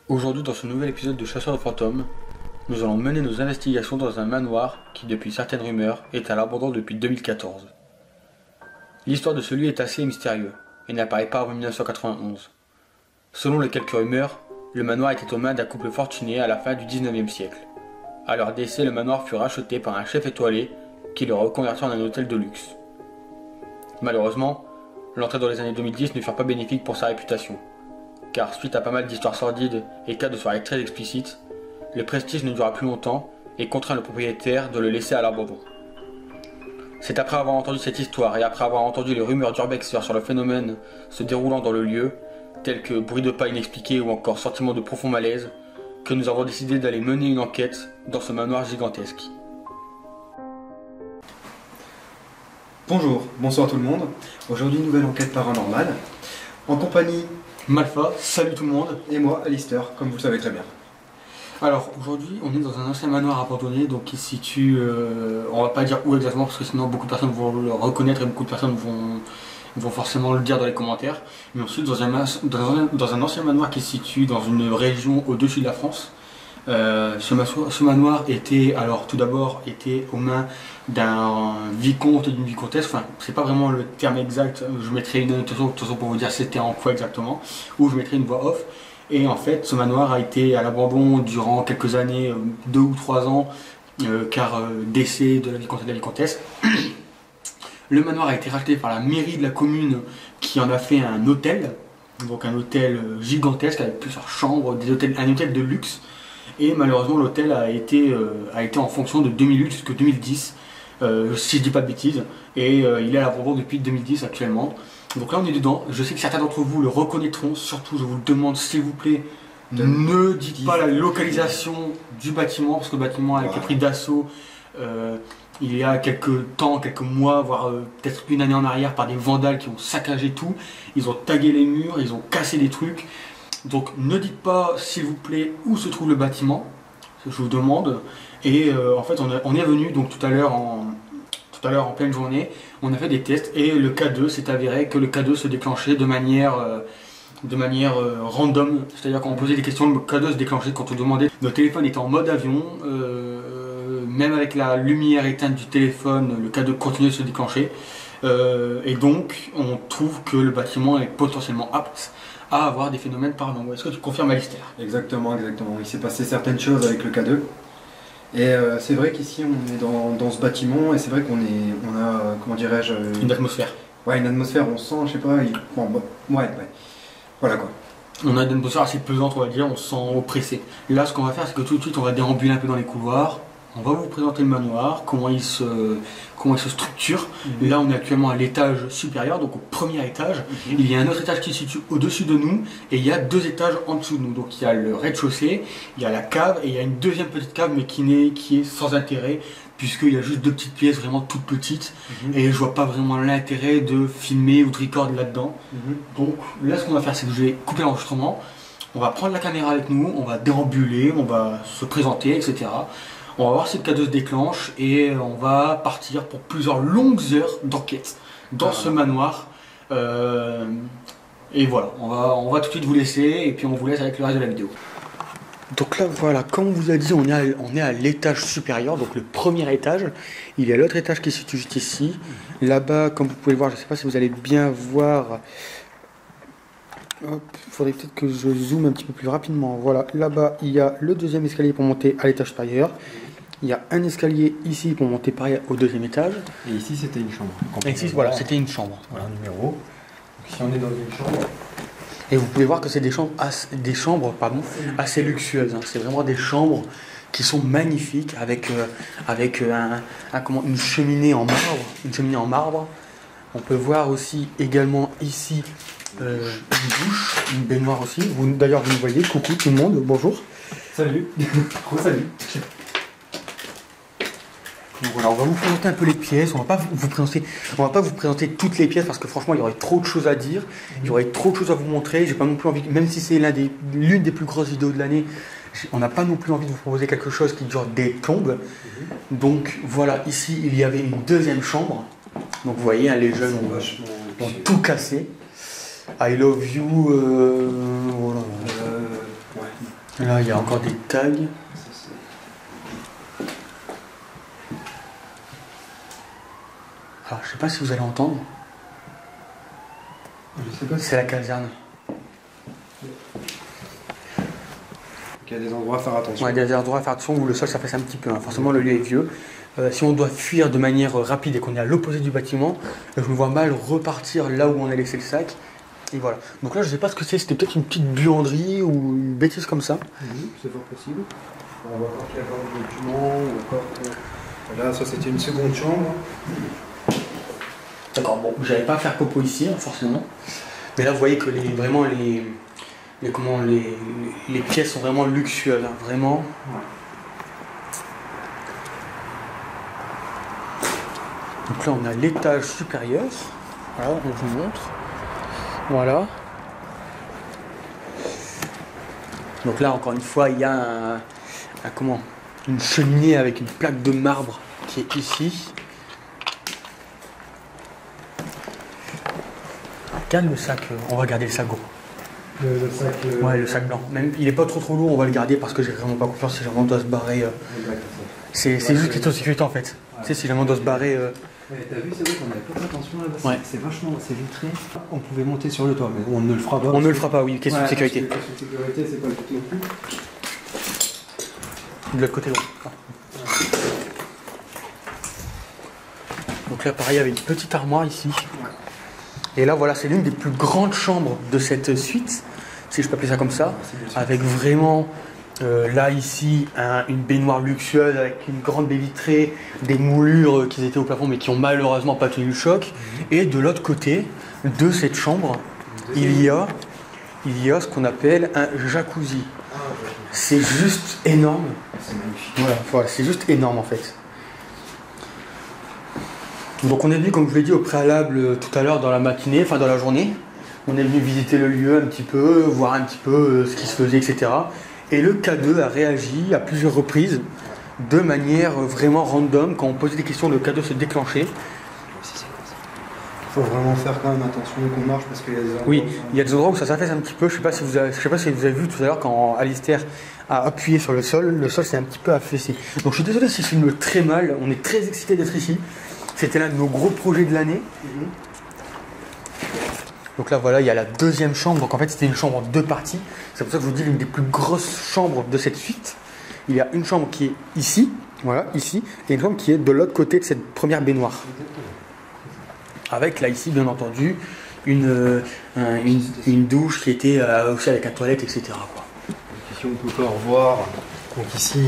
Aujourd'hui, dans ce nouvel épisode de Chasseurs de fantômes, nous allons mener nos investigations dans un manoir qui, depuis certaines rumeurs, est à l'abandon depuis 2014. L'histoire de ce lieu est assez mystérieuse et n'apparaît pas avant 1991. Selon les quelques rumeurs, le manoir était aux mains d'un couple fortuné à la fin du 19e siècle. À leur décès, le manoir fut racheté par un chef étoilé qui le reconvertit en un hôtel de luxe. Malheureusement, l'entrée dans les années 2010 ne fut pas bénéfique pour sa réputation, car suite à pas mal d'histoires sordides et cas de soirées très explicites, le prestige ne dura plus longtemps et contraint le propriétaire de le laisser à l'abandon. C'est après avoir entendu cette histoire et après avoir entendu les rumeurs d'urbexeurs sur le phénomène se déroulant dans le lieu, tels que bruit de pas inexpliqué ou encore sentiment de profond malaise, que nous avons décidé d'aller mener une enquête dans ce manoir gigantesque. Bonjour, bonsoir tout le monde. Aujourd'hui, nouvelle enquête paranormale. En compagnie Malfa, salut tout le monde. et moi, Alistair, comme vous le savez très bien. Alors aujourd'hui on est dans un ancien manoir abandonné donc qui se situe, on va pas dire où exactement parce que sinon beaucoup de personnes vont le reconnaître et beaucoup de personnes vont forcément le dire dans les commentaires. Mais ensuite dans un ancien manoir qui se situe dans une région au-dessus de la France. Ce manoir était alors tout d'abord aux mains d'un vicomte et d'une vicomtesse, enfin c'est pas vraiment le terme exact, je mettrai une annotation pour vous dire c'était en quoi exactement, ou je mettrai une voix off. Et en fait ce manoir a été à l'abandon durant quelques années, 2 ou 3 ans, car décès de la vicomte et de la vicomtesse. Le manoir a été racheté par la mairie de la commune qui en a fait un hôtel, donc un hôtel gigantesque avec plusieurs chambres, un hôtel de luxe. Et malheureusement l'hôtel a été en fonction de 2008 jusqu'en 2010, si je dis pas de bêtises, et il est à l'abandon depuis 2010 actuellement. Donc là on est dedans, je sais que certains d'entre vous le reconnaîtront, surtout je vous le demande s'il vous plaît, ne dites pas la localisation du bâtiment, parce que le bâtiment a été pris d'assaut il y a quelques temps, quelques mois, voire peut-être une année en arrière par des vandales qui ont saccagé tout, ils ont tagué les murs, ils ont cassé des trucs. Donc ne dites pas s'il vous plaît où se trouve le bâtiment, je vous demande. Et en fait on est venu donc tout à l'heure en pleine journée, on a fait des tests et le K2 s'est avéré que le K2 se déclenchait de manière random, c'est-à-dire quand on posait des questions, le K2 se déclenchait quand on demandait. Notre téléphone était en mode avion, même avec la lumière éteinte du téléphone, le K2 continuait de se déclencher. Et donc on trouve que le bâtiment est potentiellement apte à avoir des phénomènes paranormaux. Est-ce que tu confirmes, Alistair? Exactement. Il s'est passé certaines choses avec le K2. Et c'est vrai qu'ici on est dans ce bâtiment et c'est vrai qu'on a, comment dirais-je... Une atmosphère. Ouais, une atmosphère, on sent, je sais pas, ouais. Voilà quoi. On a une atmosphère assez pesante, on va dire, on se sent oppressé. Là, ce qu'on va faire, c'est que tout de suite, on va déambuler un peu dans les couloirs. On va vous présenter le manoir, comment il se structure. Là, on est actuellement à l'étage supérieur, donc au premier étage. Il y a un autre étage qui se situe au-dessus de nous, et il y a 2 étages en dessous de nous. Donc il y a le rez-de-chaussée, il y a la cave, et il y a une deuxième petite cave, mais qui est sans intérêt, puisqu'il y a juste 2 petites pièces vraiment toutes petites, et je vois pas vraiment l'intérêt de filmer ou de record là-dedans. Donc là, ce qu'on va faire, c'est que je vais couper l'enregistrement, on va prendre la caméra avec nous, on va déambuler, on va se présenter, etc. On va voir si le K2 se déclenche et on va partir pour plusieurs longues heures d'enquête dans ce manoir. Et voilà, on va tout de suite vous laisser et puis on vous laisse avec le reste de la vidéo. Donc là voilà, comme on vous a dit, on est à l'étage supérieur, donc le premier étage. Il y a l'autre étage qui se situe juste ici. Là-bas, comme vous pouvez le voir, je ne sais pas si vous allez bien voir. Il faudrait peut-être que je zoome un petit peu plus rapidement. Voilà, là-bas, il y a le deuxième escalier pour monter à l'étage supérieur. Il y a un escalier ici pour monter pareil au 2e étage. Et ici, c'était une chambre. Et ici, voilà, c'était une chambre. Voilà un numéro. Donc, si on est dans une chambre... Et vous pouvez voir que c'est des chambres assez luxueuses. Hein. C'est vraiment des chambres qui sont magnifiques avec une cheminée en marbre. On peut voir aussi également ici une douche, une baignoire aussi. D'ailleurs, vous me voyez, coucou tout le monde, bonjour. Salut. Salut. Donc voilà, on va vous présenter un peu les pièces. On va pas vous présenter toutes les pièces parce que franchement, il y aurait trop de choses à dire. Il y aurait trop de choses à vous montrer. J'ai pas non plus envie, même si c'est l'une des plus grosses vidéos de l'année, on n'a pas non plus envie de vous proposer quelque chose qui dure des plombes. Donc voilà, ici il y avait une deuxième chambre. Donc vous voyez, hein, les jeunes ont tout cassé. I love you. Voilà. Ouais. Là, il y a encore des tags. Alors, je sais pas si vous allez entendre. Je sais pas si C'est la caserne. il y a des endroits à faire attention. Ouais, il y a des endroits à faire attention où le sol s'affaisse un petit peu. Hein. Forcément, le lieu est vieux. Si on doit fuir de manière rapide et qu'on est à l'opposé du bâtiment, je me vois mal repartir là où on a laissé le sac. Et voilà. Donc là, je sais pas ce que c'est. C'était peut-être une petite buanderie ou une bêtise comme ça. C'est fort possible. On va voir qu'il y a encore des documents. Ou encore que... Là, ça c'était une seconde chambre. D'accord, bon, j'allais pas faire copo ici, hein, forcément. Mais là, vous voyez que vraiment les pièces sont vraiment luxueuses, hein, vraiment. Donc là, on a l'étage supérieur. Voilà, on vous montre. Voilà. Donc là, encore une fois, il y a une cheminée avec une plaque de marbre qui est ici. Regarde le sac, on va garder le sac gros. Le sac. Ouais, le sac blanc. Même, il est pas trop lourd, on va le garder parce que j'ai vraiment pas confiance si jamais on doit se barrer. C'est juste question de sécurité en fait. Ouais. Tu sais, si jamais on doit se barrer. Ouais, t'as vu, c'est vrai qu'on avait pas fait attention là-bas. Ouais. C'est vachement, c'est vitré. On pouvait monter sur le toit, mais on ne le fera pas. On ne le fera pas, oui, question de sécurité. Question de sécurité, c'est pas le tout non plus. De l'autre côté, ouais. Donc là, pareil, il y avait une petite armoire ici. Ouais. Et là, voilà, c'est l'une des plus grandes chambres de cette suite, si je peux appeler ça comme ça, avec vraiment, là, ici, une baignoire luxueuse avec une grande baie vitrée, des moulures qui étaient au plafond mais qui ont malheureusement pas tenu le choc. Et de l'autre côté de cette chambre, il y a ce qu'on appelle un jacuzzi. C'est juste énorme. C'est magnifique. Voilà, c'est juste énorme en fait. Donc on est venu, comme je vous l'ai dit au préalable tout à l'heure dans la matinée, enfin dans la journée, on est venu visiter le lieu un petit peu, voir un petit peu ce qui se faisait, etc. Et le K2 a réagi à plusieurs reprises de manière vraiment random. Quand on posait des questions, le K2 se déclenchait. Il faut vraiment faire quand même attention qu'on marche parce qu'il y a des endroits. Oui, il y a des endroits où ça s'affaisse un petit peu. Je sais pas si vous avez vu tout à l'heure quand Alistair a appuyé sur le sol s'est un petit peu affaissé. Donc je suis désolé si je filme très mal, on est très excités d'être ici. C'était l'un de nos gros projets de l'année. Donc là voilà, il y a la deuxième chambre. Donc en fait c'était une chambre en deux parties. C'est pour ça que je vous dis l'une des plus grosses chambres de cette suite. Il y a une chambre qui est ici, voilà, ici, et une chambre qui est de l'autre côté de cette première baignoire. Avec là ici bien entendu une douche qui était aussi avec la toilette, etc. Quoi. Ici on peut encore voir. Donc ici.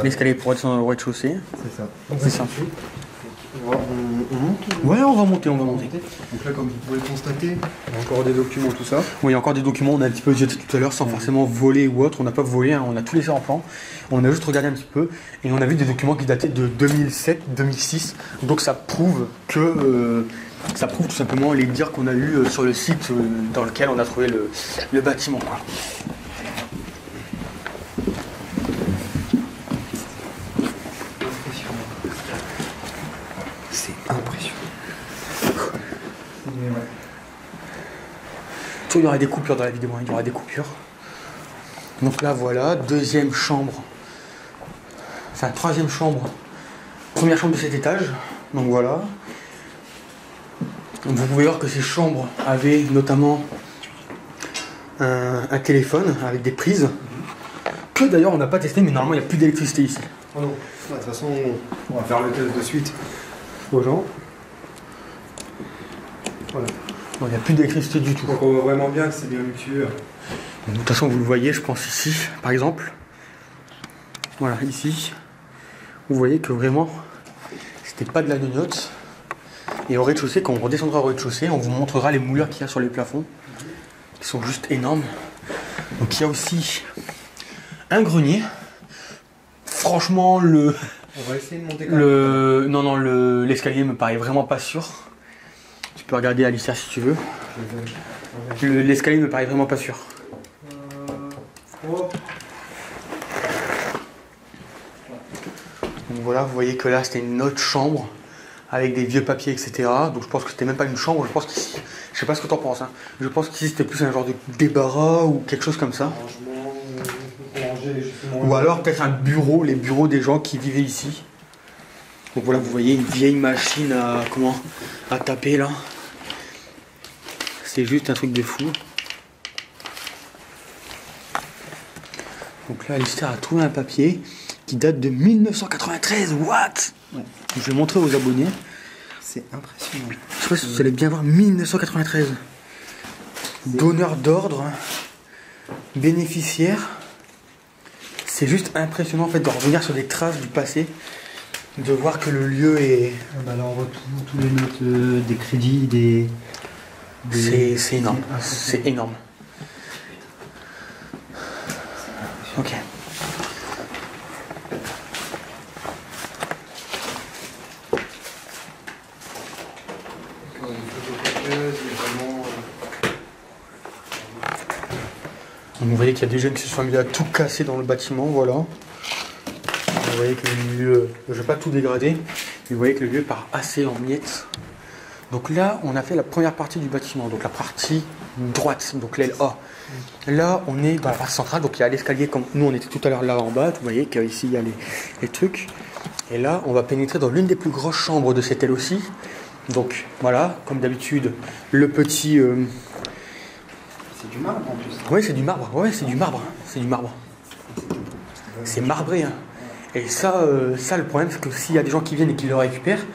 L'escalier pour descendre au rez-de-chaussée. C'est ça. C'est ça. On monte. Ouais, on va monter. Donc là, comme vous pouvez le constater, il y a encore des documents, tout ça. Oui, il y a encore des documents, on a un petit peu jeté tout à l'heure sans forcément voler ou autre. On n'a pas volé, hein, on a tout laissé en plan. On a juste regardé un petit peu et on a vu des documents qui dataient de 2007-2006. Donc ça prouve que. Ça prouve tout simplement les dires qu'on a eu sur le site dans lequel on a trouvé le bâtiment. Quoi. C'est impressionnant. Ouais. Il y aura des coupures dans la vidéo, il y aura des coupures. Donc là voilà, deuxième chambre. Enfin troisième chambre. Première chambre de cet étage. Donc voilà. Donc vous pouvez voir que ces chambres avaient notamment un téléphone avec des prises. Que d'ailleurs on n'a pas testé, mais normalement il n'y a plus d'électricité ici. Oh non. De toute façon, on va faire le test de suite aux gens. Voilà. Il n'y a plus d'électricité du tout. Donc on voit vraiment bien que c'est bien luxueux. De toute façon vous le voyez, je pense ici, par exemple. Voilà, ici. Vous voyez que vraiment, c'était pas de la gnognotte. Et au rez-de-chaussée, quand on redescendra au rez-de-chaussée, on vous montrera les moulures qu'il y a sur les plafonds, qui sont juste énormes. Donc il y a aussi un grenier. Franchement, On va essayer de monter quand même. Non, l'escalier me paraît vraiment pas sûr. Tu peux regarder Alicia si tu veux. L'escalier me paraît vraiment pas sûr. Donc voilà, vous voyez que là c'était une autre chambre avec des vieux papiers, etc. Donc je pense que c'était même pas une chambre, je pense qu'ici, je sais pas ce que t'en penses, hein. Je pense qu'ici c'était plus un genre de débarras ou quelque chose comme ça. On Ou alors peut-être un bureau, les bureaux des gens qui vivaient ici. Donc voilà, vous voyez une vieille machine à taper là. C'est juste un truc de fou. Donc là, Alistair a trouvé un papier qui date de 1993. What? Ouais. Je vais montrer aux abonnés. C'est impressionnant. Je sais pas si vous allez bien voir 1993. Donneur d'ordre, bénéficiaire. C'est juste impressionnant en fait de revenir sur des traces du passé, de voir que le lieu est. Bah là on retrouve tous les notes des crédits, C'est énorme. C'est énorme. Ok. Vous voyez qu'il y a des jeunes qui se sont mis à tout casser dans le bâtiment, voilà. Vous voyez que le lieu, je ne vais pas tout dégrader, mais vous voyez que le lieu part assez en miettes. Donc là, on a fait la première partie du bâtiment, donc la partie droite, donc l'aile A. Là, on est dans la partie centrale, donc il y a l'escalier comme nous on était tout à l'heure là en bas. Vous voyez qu'ici il y a les trucs. Et là, on va pénétrer dans l'une des plus grosses chambres de cette aile aussi. Donc voilà, comme d'habitude, le petit. C'est du marbre en plus. Oui, c'est du marbre. Ouais, c'est du marbre. C'est du marbre. C'est marbré. Hein. Et ça, le problème, c'est que s'il y a des gens qui viennent et qui le récupèrent,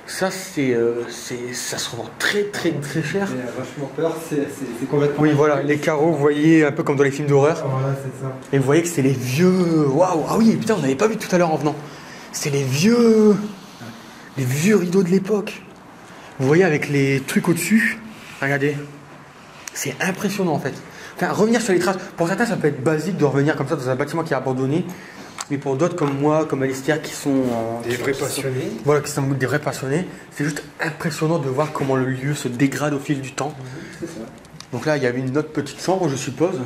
ça, ça se revend très, très, très cher. C'est vachement peur, c'est complètement. Oui, voilà, les carreaux, vous voyez, un peu comme dans les films d'horreur. Voilà, c'est ça. Et vous voyez que c'est les vieux. Waouh! Ah oui, putain, on n'avait pas vu tout à l'heure en venant. C'est les vieux rideaux de l'époque. Vous voyez avec les trucs au-dessus. Regardez. C'est impressionnant en fait. Enfin, revenir sur les traces. Pour certains, ça peut être basique de revenir comme ça dans un bâtiment qui est abandonné. Mais pour d'autres comme moi, comme Alistair, qui sont des vrais passionnés. Voilà, qui sont des vrais passionnés. C'est juste impressionnant de voir comment le lieu se dégrade au fil du temps. C'est ça. Donc là, il y avait une autre petite chambre, je suppose.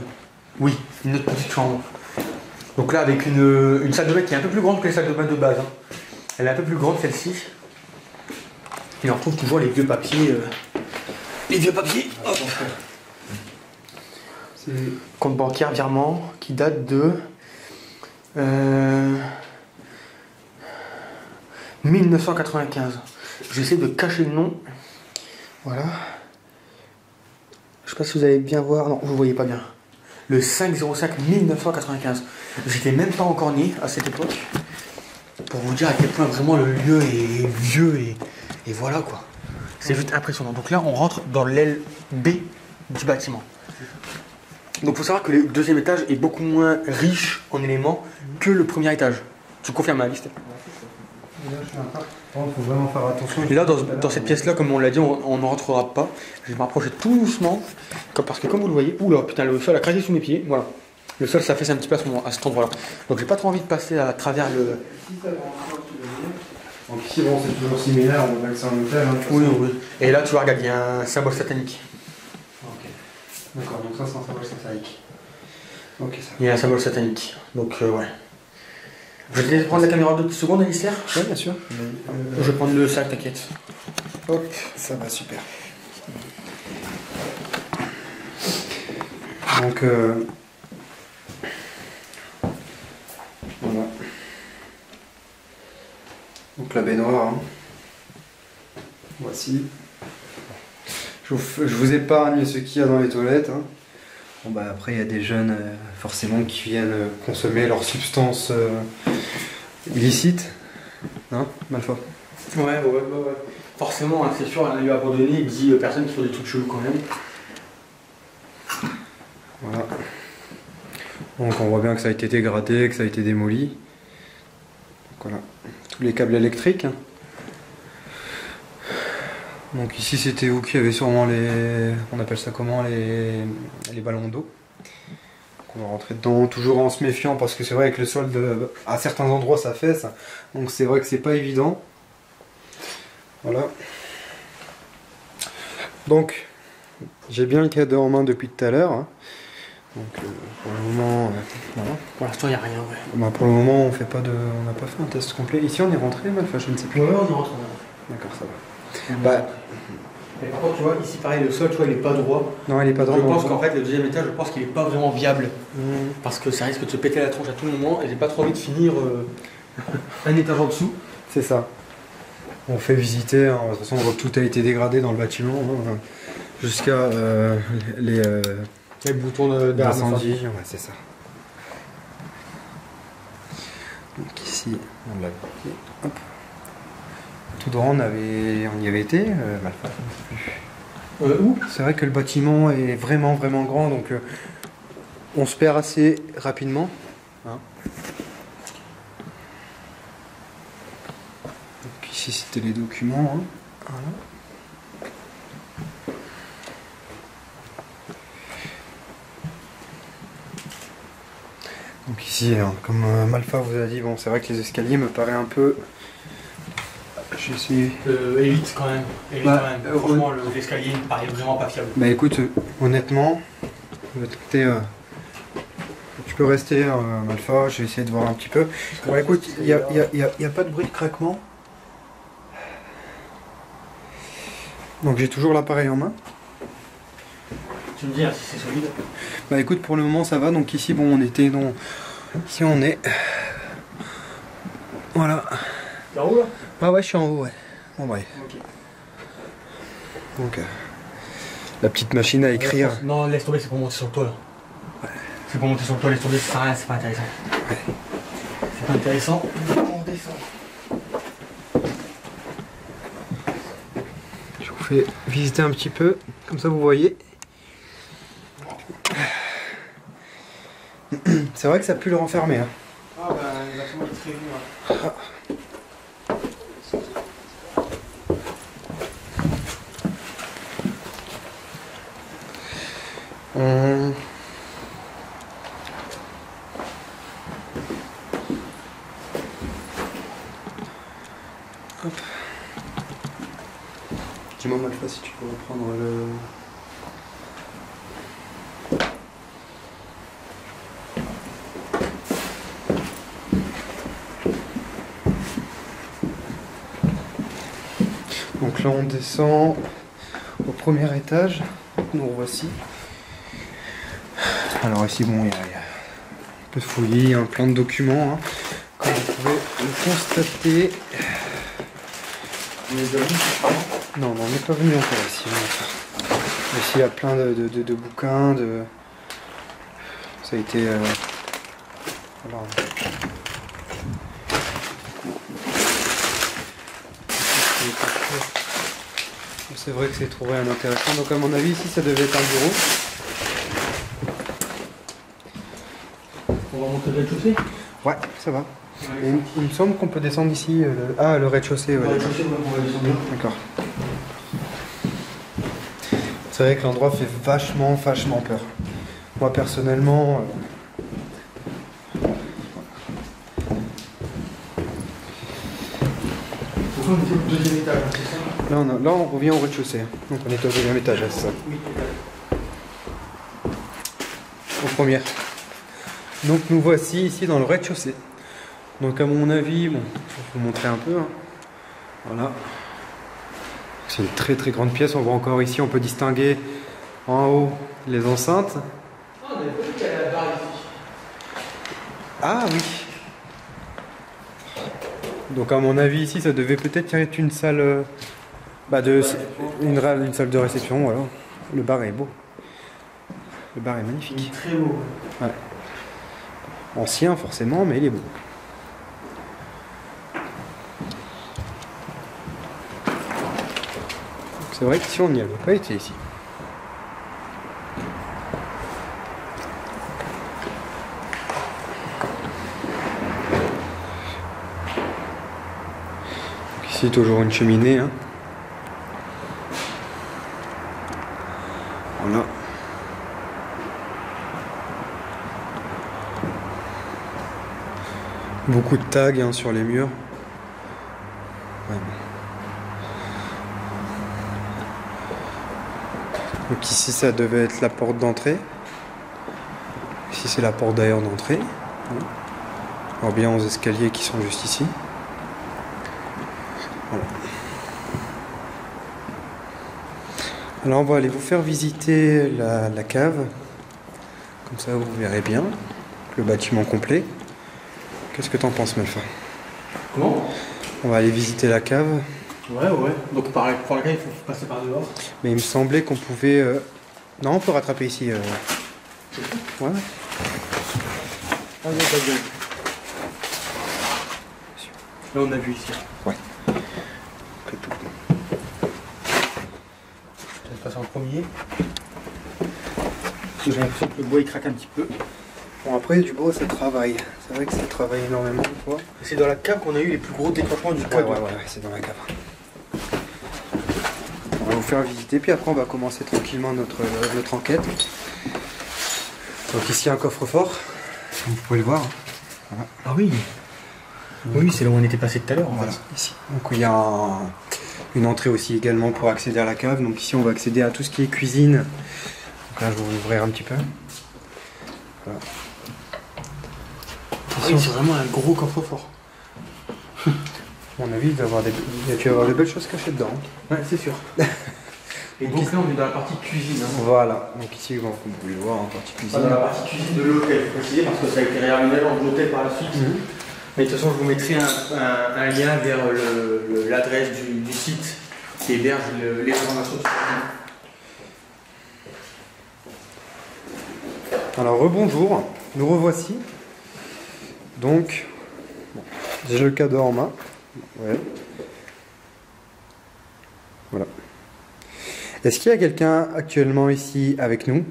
Oui, une autre petite chambre. Donc là, avec une salle de bain qui est un peu plus grande que les salles de bain de base. Hein. Elle est un peu plus grande celle-ci. Et on retrouve toujours les vieux papiers. Les vieux papiers. Hop. Compte bancaire, virement, qui date de 1995. J'essaie de cacher le nom. Voilà. Je sais pas si vous allez bien voir. Non, vous voyez pas bien. Le 5/05 1995. J'étais même pas encore né à cette époque. Pour vous dire à quel point vraiment le lieu est vieux et voilà quoi. C'est juste impressionnant. Donc là, on rentre dans l'aile B du bâtiment. Donc il faut savoir que le deuxième étage est beaucoup moins riche en éléments que le premier étage. Tu confirmes ma liste? Là, je suis un peu. Il faut vraiment faire attention. Et là, dans cette pièce-là, comme on l'a dit, on ne rentrera pas. Je vais me rapprocher tout doucement. Parce que comme vous le voyez, oula, putain, le sol a craqué sous mes pieds. Voilà. Le sol s'affaisse un petit peu à cet endroit-là. Donc j'ai pas trop envie de passer à travers le... Donc ici, bon, c'est toujours similaire, on voit que c'est un hôtel. Hein, oui, oui. Et là, tu vois, regarde, il y a un symbole satanique. Ok. D'accord, donc ça, c'est un symbole satanique. Ok, ça. Il y a un symbole satanique. Donc, ouais. Je vais te laisser prendre la caméra 2 secondes, Alistair. Oui, bien sûr. Je vais prendre le sac, t'inquiète. Hop, ça va, super. Donc, voilà. Donc la baignoire, hein. Voici. Je vous épargne ce qu'il y a dans les toilettes. Hein. Bon, bah, après, il y a des jeunes forcément qui viennent consommer leurs substances illicites. Hein, Malfoy? Ouais. Forcément, hein, c'est sûr, un lieu abandonné, il dit personne qui fait des trucs chelous quand même. Voilà. Donc on voit bien que ça a été dégradé, que ça a été démoli. Donc, voilà. Tous les câbles électriques. Hein. Donc ici c'était où qu'il y avait sûrement les... On appelle ça comment, les ballons d'eau. On va rentrer dedans toujours en se méfiant parce que c'est vrai que le sol à certains endroits ça fesse. Donc c'est vrai que c'est pas évident. Voilà. Donc j'ai bien le cadeau en main depuis tout à l'heure. Hein. Donc pour le moment, voilà. Pour l'instant, il n'y a rien, ouais. Bah, pour le moment, on n'a pas fait un test complet. Ici, on est rentré, Malfa, je ne sais plus. Ouais, on est rentré. D'accord, ça va. Bah, Mais par contre, tu vois, ici pareil, le sol, tu vois, il est pas droit. Non, il est pas droit. Je pense qu'en fait, le deuxième étage, je pense qu'il est pas vraiment viable. Mmh. Parce que ça risque de se péter la tronche à tout moment et j'ai pas trop envie de finir un étage en dessous. C'est ça. On fait visiter, hein. De toute façon on voit que tout a été dégradé dans le bâtiment, hein, jusqu'à Les boutons d'incendie. Ouais, c'est ça. Donc ici, on l'a vu. Hop. Tout droit, on y avait été, Malfa. Où? C'est vrai que le bâtiment est vraiment grand, donc on se perd assez rapidement. Hein. Donc ici c'était les documents. Hein. Voilà. Donc ici, hein, comme Malfa vous a dit, bon c'est vrai que les escaliers me paraissent un peu... J'ai essayé... Élite quand même. Élite Bah, quand même. Franchement, l'escalier me paraît vraiment pas fiable. Bah écoute, honnêtement, tu peux rester Malfa, je vais essayer de voir un petit peu. Bon écoute, il n'y a pas de bruit de craquement. Donc j'ai toujours l'appareil en main. Tu me dis si c'est solide. Bah écoute, pour le moment ça va. Donc ici, bon, on était dans... Ici on est... Voilà. T'es en haut là? Ah ouais, je suis en haut, ouais. Bon bref. Ok. Donc la petite machine à écrire. Non, laisse tomber, c'est pour monter sur le toit là. Ouais. C'est pour monter sur le toit, laisse tomber, ça sert à rien, c'est pas intéressant. Ouais. C'est pas intéressant. On descend. Je vous fais visiter un petit peu, comme ça vous voyez. C'est vrai que ça a pu le renfermer. Hein. Ah bah, exactement, il est très vieux. Hein. Hop. Dis-moi Malfa si tu peux reprendre le... Donc là on descend au premier étage, nous revoici. Alors ici bon il y a un peu de fouillis, un plein de documents, hein. Comme vous pouvez le constater. Non, on n'est pas venu encore ici. Ici il y a plein de bouquins, ça a été... Voilà. C'est vrai que c'est trouvé un intéressant. Donc à mon avis ici ça devait être un bureau. On va monter le rez-de-chaussée? Ouais, ça va. Et il me semble qu'on peut descendre ici. Le rez-de-chaussée. Ouais. Le rez-de-chaussée, on va descendre. D'accord. C'est vrai que l'endroit fait vachement peur. Moi personnellement... Pourquoi on était au deuxième étage, c'est ça? Là on revient au rez-de-chaussée. Donc on est au deuxième étage, c'est ça. Oui. Au premier. Donc nous voici ici dans le rez-de-chaussée. Donc à mon avis, bon, je vais vous montrer un peu. Hein. Voilà. C'est une très grande pièce. On voit encore ici, on peut distinguer en haut les enceintes. Ah, on avait pas vu qu'il y avait la barre ici. Ah oui. Donc à mon avis ici, ça devait peut-être être une salle, une salle de réception. Voilà. Le bar est beau. Le bar est magnifique. Il est très beau. Ouais. Ancien forcément, mais il est beau. C'est vrai que si on n'y avait pas été ici. Donc ici toujours une cheminée. Hein. Voilà. Beaucoup de tags hein, sur les murs. Ouais. Donc ici ça devait être la porte d'entrée. Ici c'est la porte d'ailleurs d'entrée. Alors bien aux escaliers qui sont juste ici. Voilà. Alors on va aller vous faire visiter la cave. Comme ça vous verrez bien le bâtiment complet. Qu'est-ce que t'en penses, Malfa? Comment? On va aller visiter la cave. Ouais. Donc pour la cave, il faut passer par dehors. Mais il me semblait qu'on pouvait... Non, on peut rattraper ici. Ouais. Ah non, pas bien. Là on a vu ici. Ouais. Je vais passer en premier. Parce que j'ai l'impression que le bois il craque un petit peu. Bon, après, du bois, ça travaille. C'est vrai que ça travaille énormément, toi. C'est dans la cave qu'on a eu les plus gros décrochements du quad. Ouais, c'est dans la cave. On va vous faire visiter, puis après, on va commencer tranquillement notre enquête. Donc ici, un coffre-fort, comme vous pouvez le voir. Voilà. Ah oui. Oui, c'est là où on était passé tout à l'heure. Voilà, ici. Donc il y a une entrée aussi également pour accéder à la cave. Donc ici, on va accéder à tout ce qui est cuisine. Donc là, je vais vous ouvrir un petit peu. Voilà. Oui, c'est vraiment un gros coffre-fort. À mon avis, il doit y avoir des belles choses cachées dedans. Ouais, c'est sûr. Et donc là, on est dans la partie cuisine. Hein. Voilà, donc ici, bon, vous pouvez le voir en partie cuisine. Dans la partie cuisine de l'hôtel, il faut préciser, parce que ça a été réaménagé en hôtel par la suite. Mais de toute façon, je vous mettrai un lien vers l'adresse du site qui héberge les informations de cuisine. Alors, rebonjour, nous revoici. Donc, bon, j'ai le cadeau en main. Ouais. Voilà. Est-ce qu'il y a quelqu'un actuellement ici avec nous?